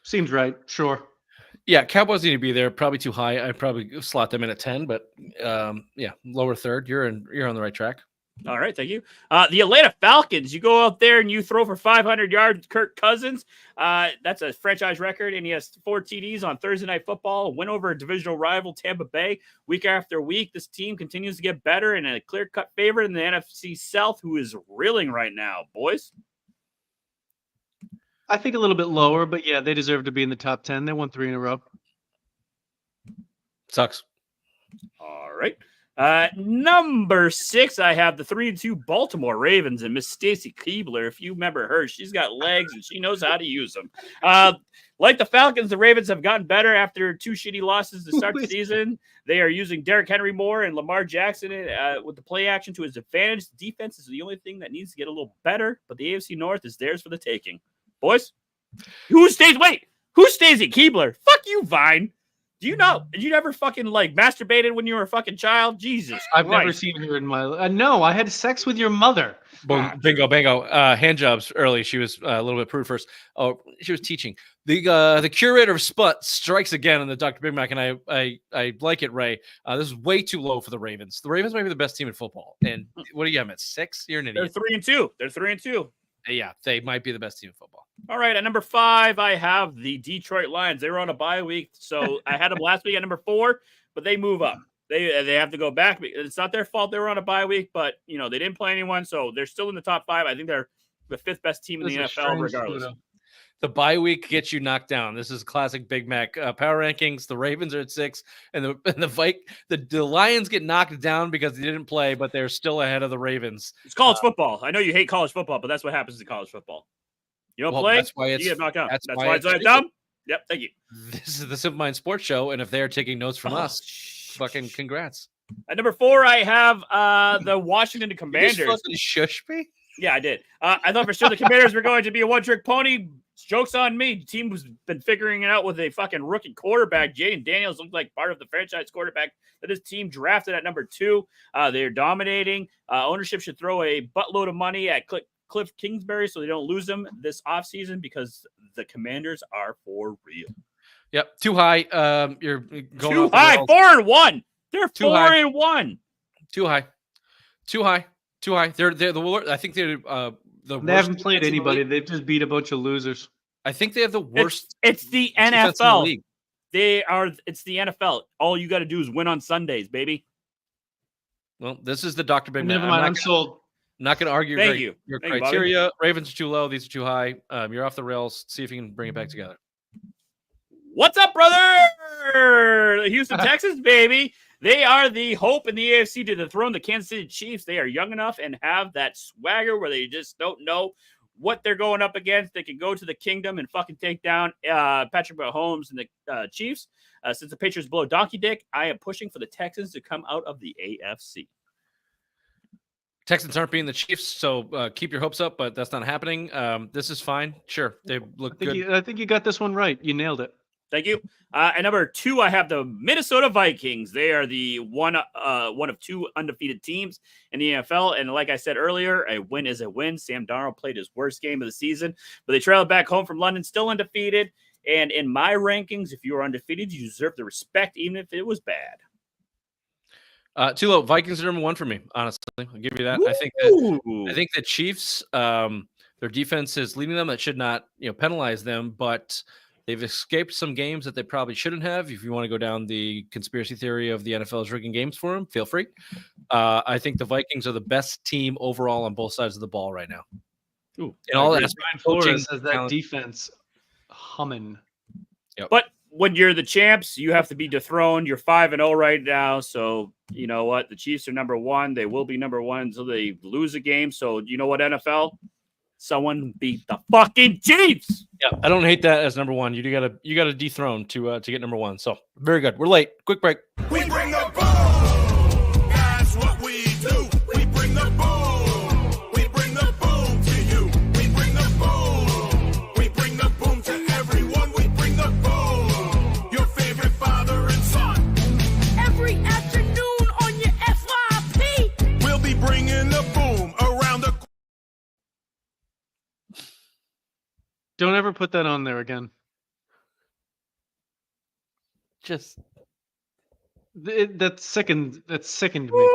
Seems right. Sure. Yeah, Cowboys need to be there. Probably too high. I'd probably slot them in at 10, but yeah, lower third. You're on the right track. All right, thank you. The Atlanta Falcons, you go out there and you throw for 500 yards, Kirk Cousins. That's a franchise record, and he has 4 TDs on Thursday Night Football, win over a divisional rival, Tampa Bay. Week after week, this team continues to get better and a clear-cut favorite in the NFC South, who is reeling right now. Boys? I think a little bit lower, but yeah, they deserve to be in the top 10. They won 3 in a row. Sucks. All right. Number 6, I have the 3-2 Baltimore Ravens and Miss Stacy Keebler. If you remember her, she's got legs and she knows how to use them. Like the Falcons, the Ravens have gotten better after 2 shitty losses to start the season. They are using Derrick Henry more and Lamar Jackson with the play action to his advantage. Defense is the only thing that needs to get a little better, but the AFC North is theirs for the taking. Boys, who's Stacy Keebler? Fuck you, Vine. Do you know? Did you never fucking masturbated when you were a fucking child? Jesus I've Christ. never seen her in my no, I had sex with your mother. Boom, bingo, bango. Hand jobs early. She was a little bit prude first. Oh, she was teaching. The curator of Sput strikes again in the Dr. Big Mac, and I like it, Ray. This is way too low for the Ravens. The Ravens might be the best team in football. And what do you have them at 6? You're an idiot. They're 3-2. They're 3-2. Yeah, they might be the best team in football. All right, at number 5, I have the Detroit Lions. They were on a bye week, so I had them last week at number 4, but they move up. They have to go back. It's not their fault they were on a bye week, but they didn't play anyone, so they're still in the top 5. I think they're the 5th best team in the NFL, regardless. The bye week gets you knocked down. This is classic Big Mac power rankings. The Ravens are at 6, and the Lions get knocked down because they didn't play, but they're still ahead of the Ravens. It's college football. I know you hate college football, but that's what happens in college football. You don't play, that's why you get knocked out. That's why it's stupid. dumb. Yep, thank you. This is the Simple Mind Sports Show, and if they're taking notes from us, fucking congrats. At number 4, I have the Washington Commanders. You just fucking shush me? Yeah, I did. I thought for sure the Commanders were going to be a one-trick pony. Joke's on me. The team has been figuring it out with a fucking rookie quarterback. Jaden Daniels looks like part of the franchise quarterback that his team drafted at number 2. They're dominating. Ownership should throw a buttload of money at Cliff Kingsbury so they don't lose him this offseason because the Commanders are for real. Yep, too high. You're going too high. 4-1. They're too 4-1. Too high. Too high. Too high. They're the. I think they're They haven't played anybody. They've just beat a bunch of losers. I think they have the worst. It's the NFL. It's the NFL. All you got to do is win on Sundays, baby. Well, this is the Dr. Big Man. Never mind. I'm sold. Not going to argue your Thank criteria. You, Ravens are too low. These are too high. You're off the rails. See if you can bring it back together. What's up, brother? The Houston Texans, baby. They are the hope in the AFC to dethrone the Kansas City Chiefs. They are young enough and have that swagger where they just don't know what they're going up against. They can go to the kingdom and fucking take down Patrick Mahomes and the Chiefs. Since the Patriots blow donkey dick, I am pushing for the Texans to come out of the AFC. Texans aren't being the Chiefs, so keep your hopes up, but that's not happening. This is fine. Sure, they look good. I think you got this one right. You nailed it. Thank you. At number 2, I have the Minnesota Vikings. They are the one of 2 undefeated teams in the NFL. And like I said earlier, a win is a win. Sam Darnold played his worst game of the season, but they trailed back home from London, still undefeated. And in my rankings, if you are undefeated, you deserve the respect, even if it was bad. Too low. Vikings are number 1 for me, honestly. I'll give you that. Ooh. I think the Chiefs, their defense is leading them. That should not, penalize them, but they've escaped some games that they probably shouldn't have. If you want to go down the conspiracy theory of the NFL is rigging games for them, feel free. I think the Vikings are the best team overall on both sides of the ball right now. Ooh, and all that Brian Flores has that defense humming. Yep. But when you're the champs, you have to be dethroned. You're 5-0 right now. So you know what? The Chiefs are number 1. They will be number 1 until they lose a game. So you know what, NFL? Someone beat the fucking Chiefs. Yeah, I don't hate that as number 1. You gotta dethrone to get number 1. So very good. We're late. Quick break. We bring the boom. That's what we do. We bring the boom. We bring the boom to you. We bring the boom. We bring the boom to everyone. We bring the boom. Your favorite father and son. Every afternoon on your FYP. We'll be bringing the boom around the. Don't ever put that on there again. Just that sickened me.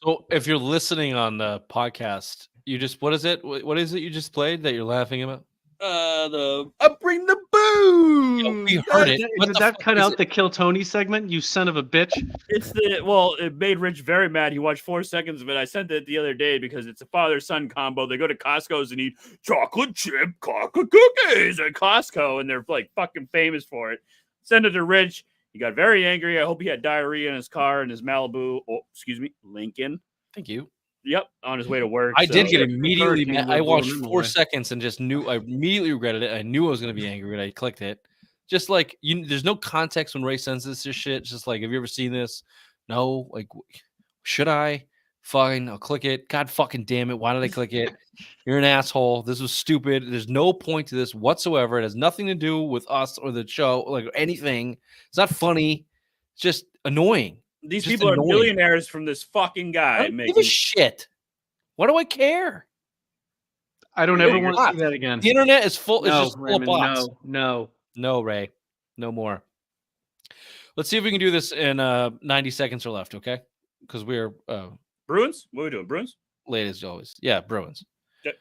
So if you're listening on the podcast, you just what is it you just played that you're laughing about? I bring the boom. Yeah, we heard it. Did that cut out the Kill Tony segment? You son of a bitch! It made Rich very mad. He watched 4 seconds of it. I sent it the other day because it's a father-son combo. They go to Costco's and eat chocolate chip cookies at Costco, and they're like fucking famous for it. Send it to Rich. He got very angry. I hope he had diarrhea in his car in his Malibu. Oh, excuse me, Lincoln. Thank you. Yep, on his way to work. I did so- get immediately Hurricane mad. would I have blown watched him 4 away. seconds and just knew I immediately regretted it. I knew I was going to be angry when I clicked it. Just like there's no context when Ray sends this shit. It's just like, have you ever seen this? No. Like, should I? Fine, I'll click it. God fucking damn it! Why did I click it? You're an asshole. This was stupid. There's no point to this whatsoever. It has nothing to do with us or the show, like anything. It's not funny. It's just annoying. These Just people are annoying. millionaires from this fucking I guy don't give a making. shit. Why do I care? I don't Yeah, ever you're want to not. see that again. The internet is full. It's No, just full Raymond, of bots. no. No, Ray. No more. Let's see if we can do this in 90 seconds or left, okay? Because we're Bruins? What are we doing? Bruins? late as always. Yeah, Bruins. Okay.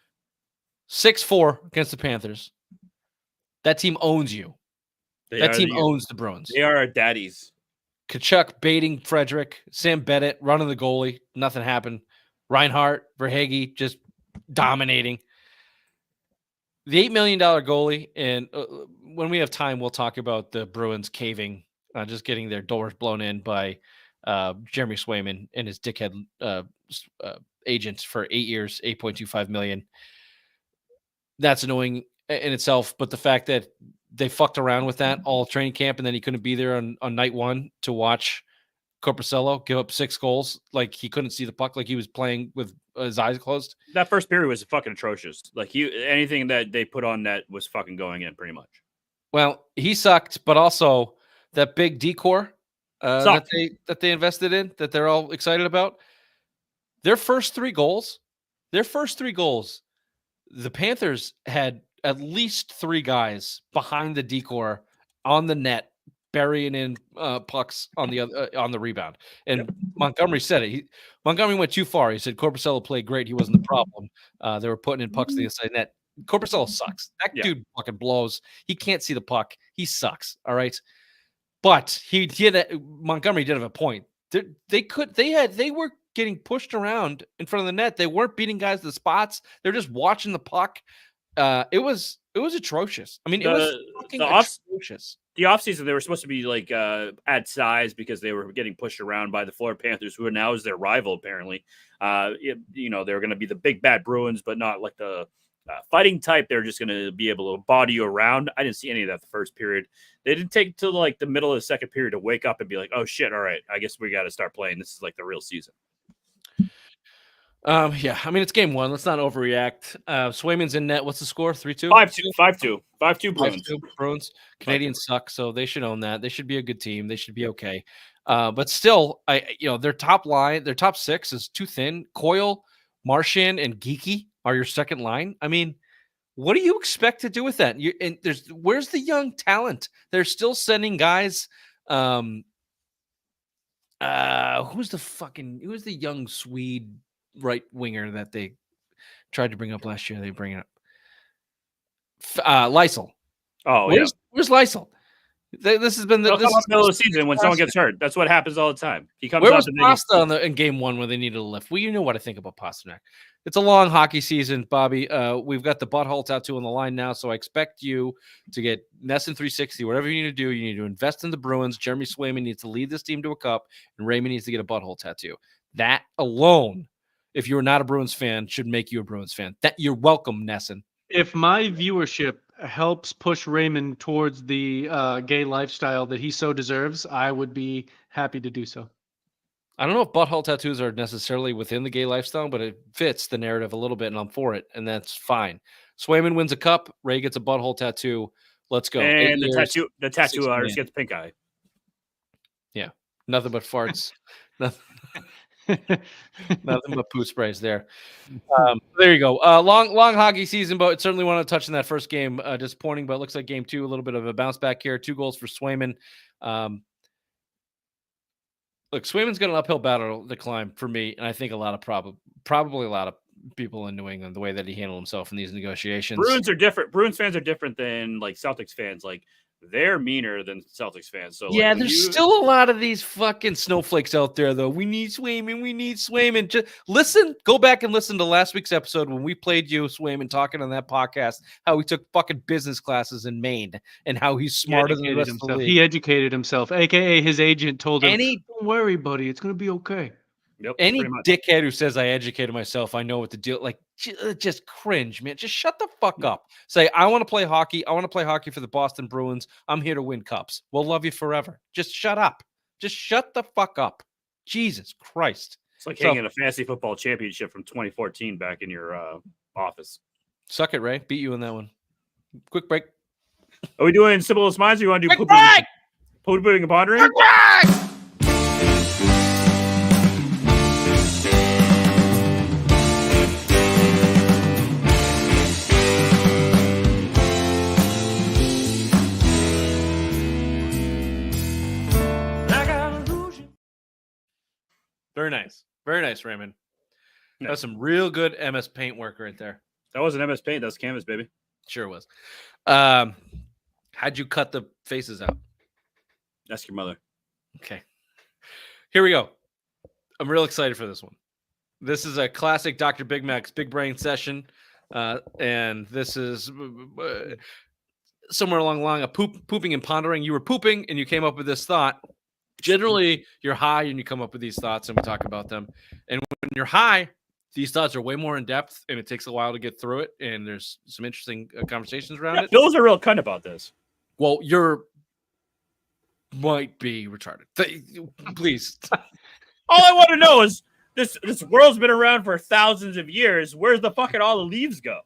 6-4 against the Panthers. That team owns you. That team owns the Bruins. They are our daddies. Kachuk baiting Frederick. Sam Bennett running the goalie. Nothing happened. Reinhardt, Verhage just dominating. The $8 million goalie, and when we have time, we'll talk about the Bruins caving, just getting their doors blown in by Jeremy Swayman and his dickhead agent for 8 years, $8.25 million. That's annoying in itself, but the fact that they fucked around with that all training camp, and then he couldn't be there on night one to watch Corpuscello give up 6 goals, like he couldn't see the puck, like he was playing with his eyes closed. That first period was fucking atrocious. Like anything that they put on net was fucking going in pretty much. Well, he sucked, but also that big decor that Sucked. they invested in, that they're all excited about. Their first 3 goals, the Panthers had at least 3 guys behind the decor on the net, burying in pucks on the rebound. And Montgomery said it. Montgomery went too far. He said Corpuscello played great. He wasn't the problem. They were putting in pucks to the inside net. Corpuscello sucks. That dude fucking blows. He can't see the puck. He sucks. All right. But Montgomery did have a point. They were getting pushed around in front of the net. They weren't beating guys to the spots. They're just watching the puck. It was atrocious. I mean, it was fucking atrocious. The offseason, they were supposed to be like at size because they were getting pushed around by the Florida Panthers, who are now is their rival, apparently. They were going to be the big bad Bruins, but not like the fighting type. They're just going to be able to body you around. I didn't see any of that the first period. They didn't take till like the middle of the second period to wake up and be like, oh shit, all right, I guess we got to start playing. This is like the real season. Yeah, I mean, it's game 1. Let's not overreact. Swayman's in net. What's the score? 3-2? 5-2 Bruins. 5-2 Bruins. Canadians suck, so they should own that. They should be a good team. They should be okay. But still, their top line, their top 6 is too thin. Coyle, Marchand, and Geeky are your second line. I mean, what do you expect to do with that? Where's the young talent? They're still sending guys. Who's the young Swede right winger that they tried to bring up last year? They bring it up. Lysel. Oh, where's Lysel? This has been the middle of the season when someone gets hurt. That's what happens all the time. He comes Where up was and Pasta in game 1 when they needed a lift? Well, you know what I think about Pasternak. It's a long hockey season, Bobby. We've got the butthole tattoo on the line now, so I expect you to get Nesson 360. Whatever you need to do, you need to invest in the Bruins. Jeremy Swayman needs to lead this team to a cup, and Raymond needs to get a butthole tattoo. That alone, if you're not a Bruins fan, should make you a Bruins fan. That you're welcome, Nesson. If my viewership helps push Raymond towards the gay lifestyle that he so deserves, I would be happy to do so. I don't know if butthole tattoos are necessarily within the gay lifestyle, but it fits the narrative a little bit, and I'm for it, and that's fine. Swayman wins a cup. Ray gets a butthole tattoo. Let's go. and the tattoo artist gets pink eye. Yeah, nothing but farts. Nothing but poo sprays there. There you go. Long hockey season, but certainly want to touch on that first game. Disappointing, but it looks like game 2, a little bit of a bounce back here. 2 goals for Swayman. Look, Swayman's got an uphill battle to climb for me, and I think probably a lot of people in New England, the way that he handled himself in these negotiations. Bruins are different. Bruins fans are different than like Celtics fans. Like they're meaner than Celtics fans. So yeah, like, there's still a lot of these fucking snowflakes out there, though. We need Swayman. We need Swayman. Just listen, go back and listen to last week's episode when we played you, Swayman, talking on that podcast, how he took fucking business classes in Maine and how he's smarter than the rest of the league. He educated himself, aka his agent told him, Any- "Don't worry, buddy, it's gonna be okay." Yep, Any pretty much. dickhead who says I educated myself, I know what to do. Like, just cringe, man. Just shut the fuck up. Say, I want to play hockey. I want to play hockey for the Boston Bruins. I'm here to win cups. We'll love you forever. Just shut up. Just shut the fuck up. Jesus Christ. It's like hanging a fantasy football championship from 2014 back in your office. Suck it, Ray. Beat you in that one. Quick break. Are we doing Simplest Minds or you want to do Quick Poopin and Pondering? Quick break! Very nice, Raymond. That was some real good MS Paint work right there. That wasn't MS Paint. That's Canvas, baby. Sure was. How'd you cut the faces out? Ask your mother. Okay. Here we go. I'm real excited for this one. This is a classic Dr. BigMacs Big Brain session. And this is somewhere along the line of pooping and pondering. You were pooping and you came up with this thought. Generally, you're high and you come up with these thoughts and we talk about them. And when you're high, these thoughts are way more in depth and it takes a while to get through it. And there's some interesting conversations around it. Bill's a real cunt about this. Well, you're might be retarded. Please. All I want to know is this world's been around for thousands of years. Where's the fucking all the leaves go?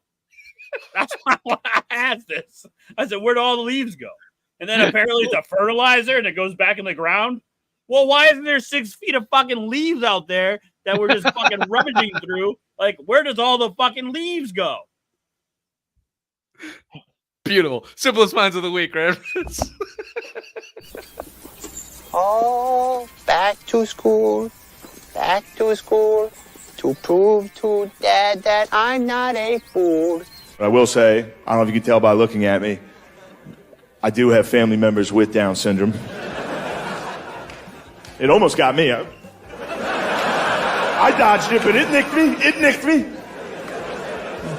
That's why I asked this. I said, where'd all the leaves go? And then apparently it's a fertilizer and it goes back in the ground. Well, why isn't there 6 feet of fucking leaves out there that we're just fucking rummaging through? Like, where does all the fucking leaves go? Beautiful. Simplest minds of the week, right? Oh, back to school to prove to Dad that I'm not a fool. I will say, I don't know if you can tell by looking at me, I do have family members with Down syndrome. It almost got me. I dodged it, but it nicked me.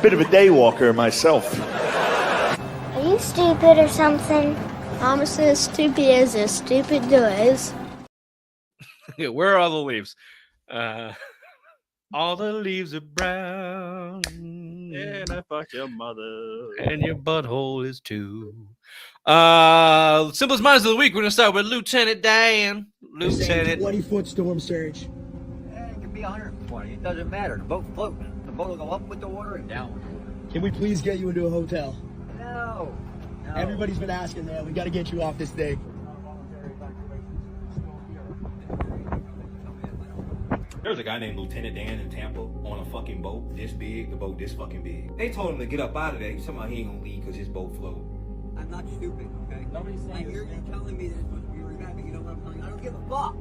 Bit of a day walker myself. Are you stupid or something? I'm as stupid as stupid does. Where are all the leaves? All the leaves are brown. And I fucked your mother. And your butthole is too. Simplest minds of the week. We're going to start with Lieutenant Dan. Lieutenant. 20-foot storm surge. It can be 120. It doesn't matter. The boat's floating. The boat will go up with the water and down with the water. Can we please get you into a hotel? No. Everybody's been asking, man. We got to get you off this thing. There's a guy named Lieutenant Dan in Tampa on a fucking boat this big, the boat this fucking big. They told him to get up out of there. Somehow he ain't gonna leave because his boat float. I'm not stupid, okay? Nobody's saying I hear you telling me that it's supposed to be really but you know what I'm telling you? I don't give a fuck.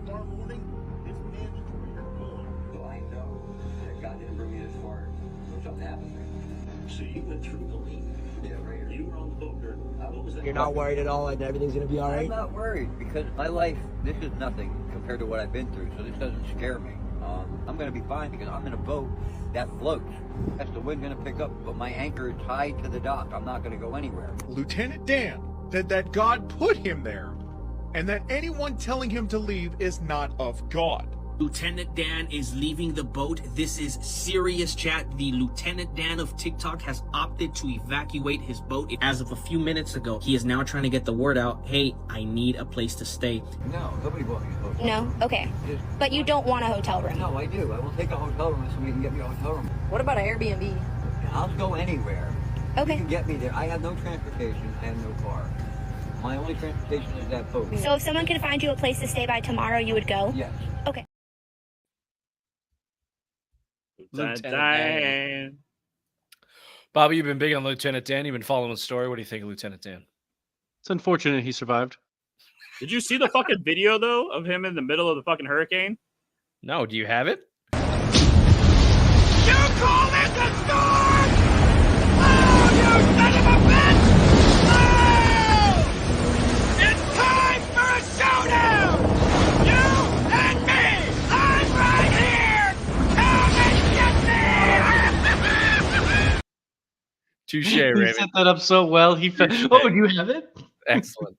Tomorrow morning, it's mandatory you're gone. So I know that God didn't bring me this far. So something happened there. So you went through the leak. Yeah, right here. You were on the boat during what was that? You're not worried at all and everything's going to be all right? I'm not worried because my life, this is nothing compared to what I've been through, so this doesn't scare me. I'm going to be fine because I'm in a boat that floats. That's the wind going to pick up, but my anchor is tied to the dock. I'm not going to go anywhere. Lieutenant Dan said that God put him there and that anyone telling him to leave is not of God. Lieutenant Dan is leaving the boat. This is serious chat. The Lieutenant Dan of TikTok has opted to evacuate his boat. As of a few minutes ago, he is now trying to get the word out, hey, I need a place to stay. No, nobody bought me a hotel. No? Okay. But you don't want a hotel room? No, I do. I will take a hotel room so we can get me a hotel room. What about an Airbnb? I'll go anywhere. Okay. You can get me there. I have no transportation. I have no car. My only transportation is that boat. So if someone can find you a place to stay by tomorrow, you would go? Yes. Okay. Lieutenant Dan. Bobby, you've been big on Lieutenant Dan. You've been following the story. What do you think of Lieutenant Dan? It's unfortunate he survived. Did you see the fucking video, though, of him in the middle of the fucking hurricane? No. Do you have it? You call this a storm? Oh, you son of a bitch! Touche, He Raymond. set that up so well. Oh, do you have it? Excellent.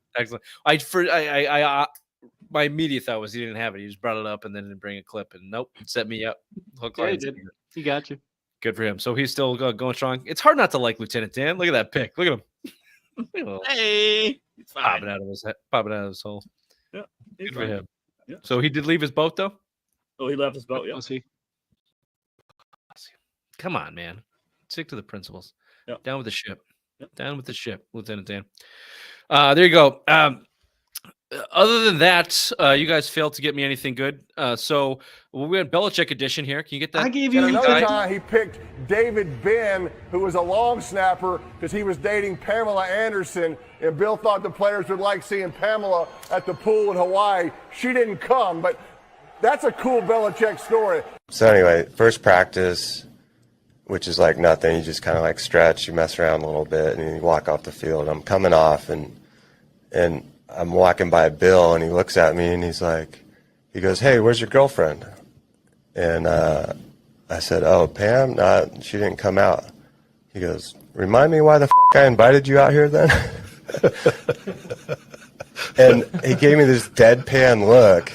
My immediate thought was he didn't have it. He just brought it up and then didn't bring a clip. And nope, set me up. Hook, Yeah, line, he did. sinker. He got you. Good for him. So he's still going strong. It's hard not to like Lieutenant Dan. Look at that pick. Look at him. Hey, it's fine. Popping out of his hole. Yeah, he's Good for fine. him. Yeah. So he did leave his boat though. Oh, he left his boat. Yeah. Pussy. Come on, man. Stick to the principles. Yep. Down with the ship. Yep. Down with the ship, Lieutenant Dan. There you go. Other than that, you guys failed to get me anything good. So we had Belichick edition here. Can you get that? I gave you Another time he picked David Ben, who was a long snapper, because he was dating Pamela Anderson, and Bill thought the players would like seeing Pamela at the pool in Hawaii. She didn't come, but that's a cool Belichick story. So anyway, first practice, which is like nothing. You just kind of like stretch, you mess around a little bit, and you walk off the field. I'm coming off, and I'm walking by Bill, and he looks at me, and he goes, "Hey, where's your girlfriend?" And I said, "Oh, Pam, she didn't come out." He goes, "Remind me why the I invited you out here then?" And he gave me this deadpan look,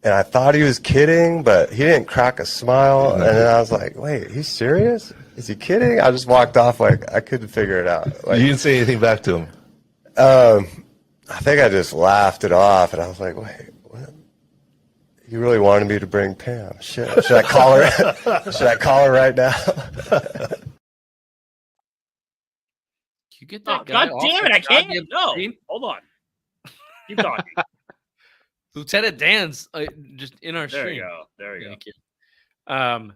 and I thought he was kidding, but he didn't crack a smile. And then I was like, "Wait, he's serious? Is he kidding?" I just walked off like I couldn't figure it out. Like, you didn't say anything back to him? I think I just laughed it off, and I was like, "Wait, what? You really wanted me to bring Pam? Shit, should I call her? Should I call her right now?" You get that Oh, guy God off damn the it! I can't. goddamn No, screen? hold on. Keep talking. Lieutenant Dan's just in our There stream. you go. There you go. Thank you.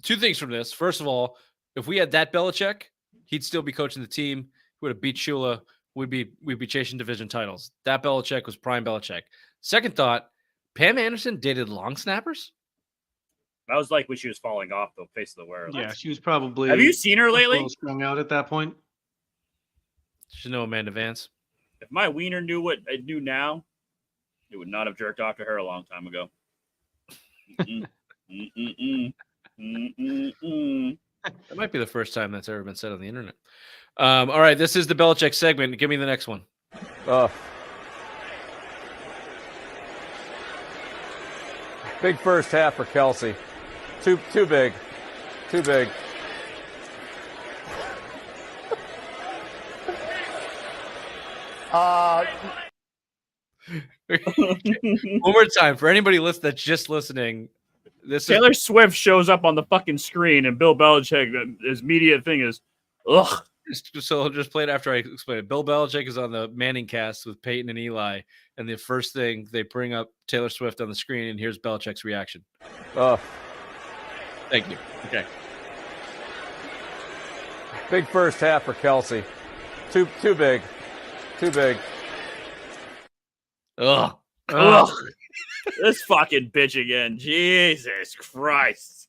Two things from this. First of all, if we had that Belichick, he'd still be coaching the team. He would have beat Shula. We'd be chasing division titles. That Belichick was prime Belichick. Second thought, Pam Anderson dated long snappers? That was like when she was falling off the face of the world. Yeah, she was probably. Have you seen her a lately? little strung out at that point. Should know Amanda Vance. If my wiener knew what it knew now, it would not have jerked off to her a long time ago. That might be the first time that's ever been said on the internet. All right, this is the Belichick segment. Give me the next one. Big first half for Kelsey. Too big. Too big. One more time for anybody that's just listening. Taylor Swift shows up on the fucking screen, and Bill Belichick, his media thing is, ugh. So I'll just play it after I explain it. Bill Belichick is on the Manning cast with Peyton and Eli, and the first thing they bring up Taylor Swift on the screen, and here's Belichick's reaction. Thank you. Okay. Big first half for Kelsey. Too big. Too big. Ugh. Ugh. This fucking bitch again. Jesus Christ.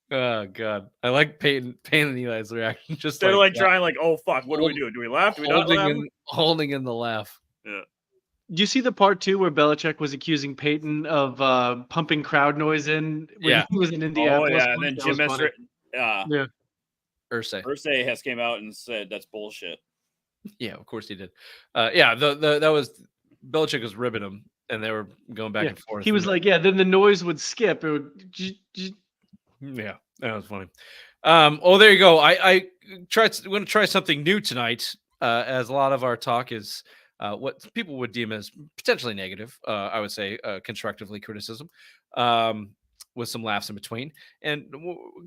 Oh God. I like Peyton and Eli's reaction. Just They're like that. trying, like, oh fuck, what do we do? Do we laugh? Do we not laugh? Holding in the laugh. Yeah. Do you see the part two where Belichick was accusing Peyton of pumping crowd noise in when he was in Indianapolis? Oh yeah, and then That Jim was funny. yeah. Ursay has came out and said that's bullshit. Yeah, of course he did. Yeah, that was Belichick was ribbing him, and they were going back Yeah. and forth. He was like, yeah, then the noise would skip. It would. Yeah, that was funny. There you go. I'm going to try something new tonight, as a lot of our talk is what people would deem as potentially negative. I would say constructively criticism, with some laughs in between, and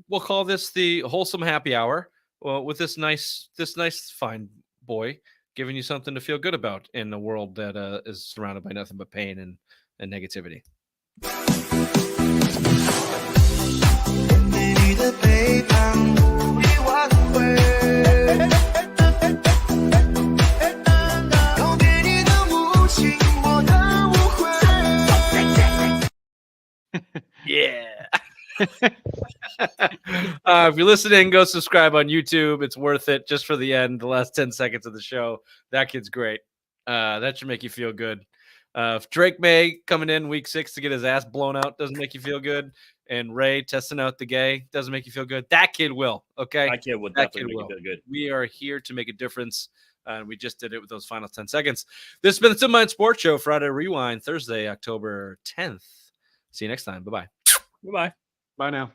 we'll call this the wholesome happy hour. With this nice fine boy giving you something to feel good about in a world that is surrounded by nothing but pain and negativity. Yeah. If you're listening, go subscribe on YouTube. It's worth it just for the end, the last 10 seconds of the show. That kid's great. That should make you feel good. If Drake Maye coming in week 6 to get his ass blown out doesn't make you feel good, and Ray testing out the gay doesn't make you feel good, that kid will. Okay, That kid would That definitely kid make you will. feel good. We are here to make a difference, and we just did it with those final 10 seconds. This has been the Simple Mind Sports Show, Friday Rewind, Thursday, October 10th. See you next time. Bye-bye. Bye-bye. Bye now.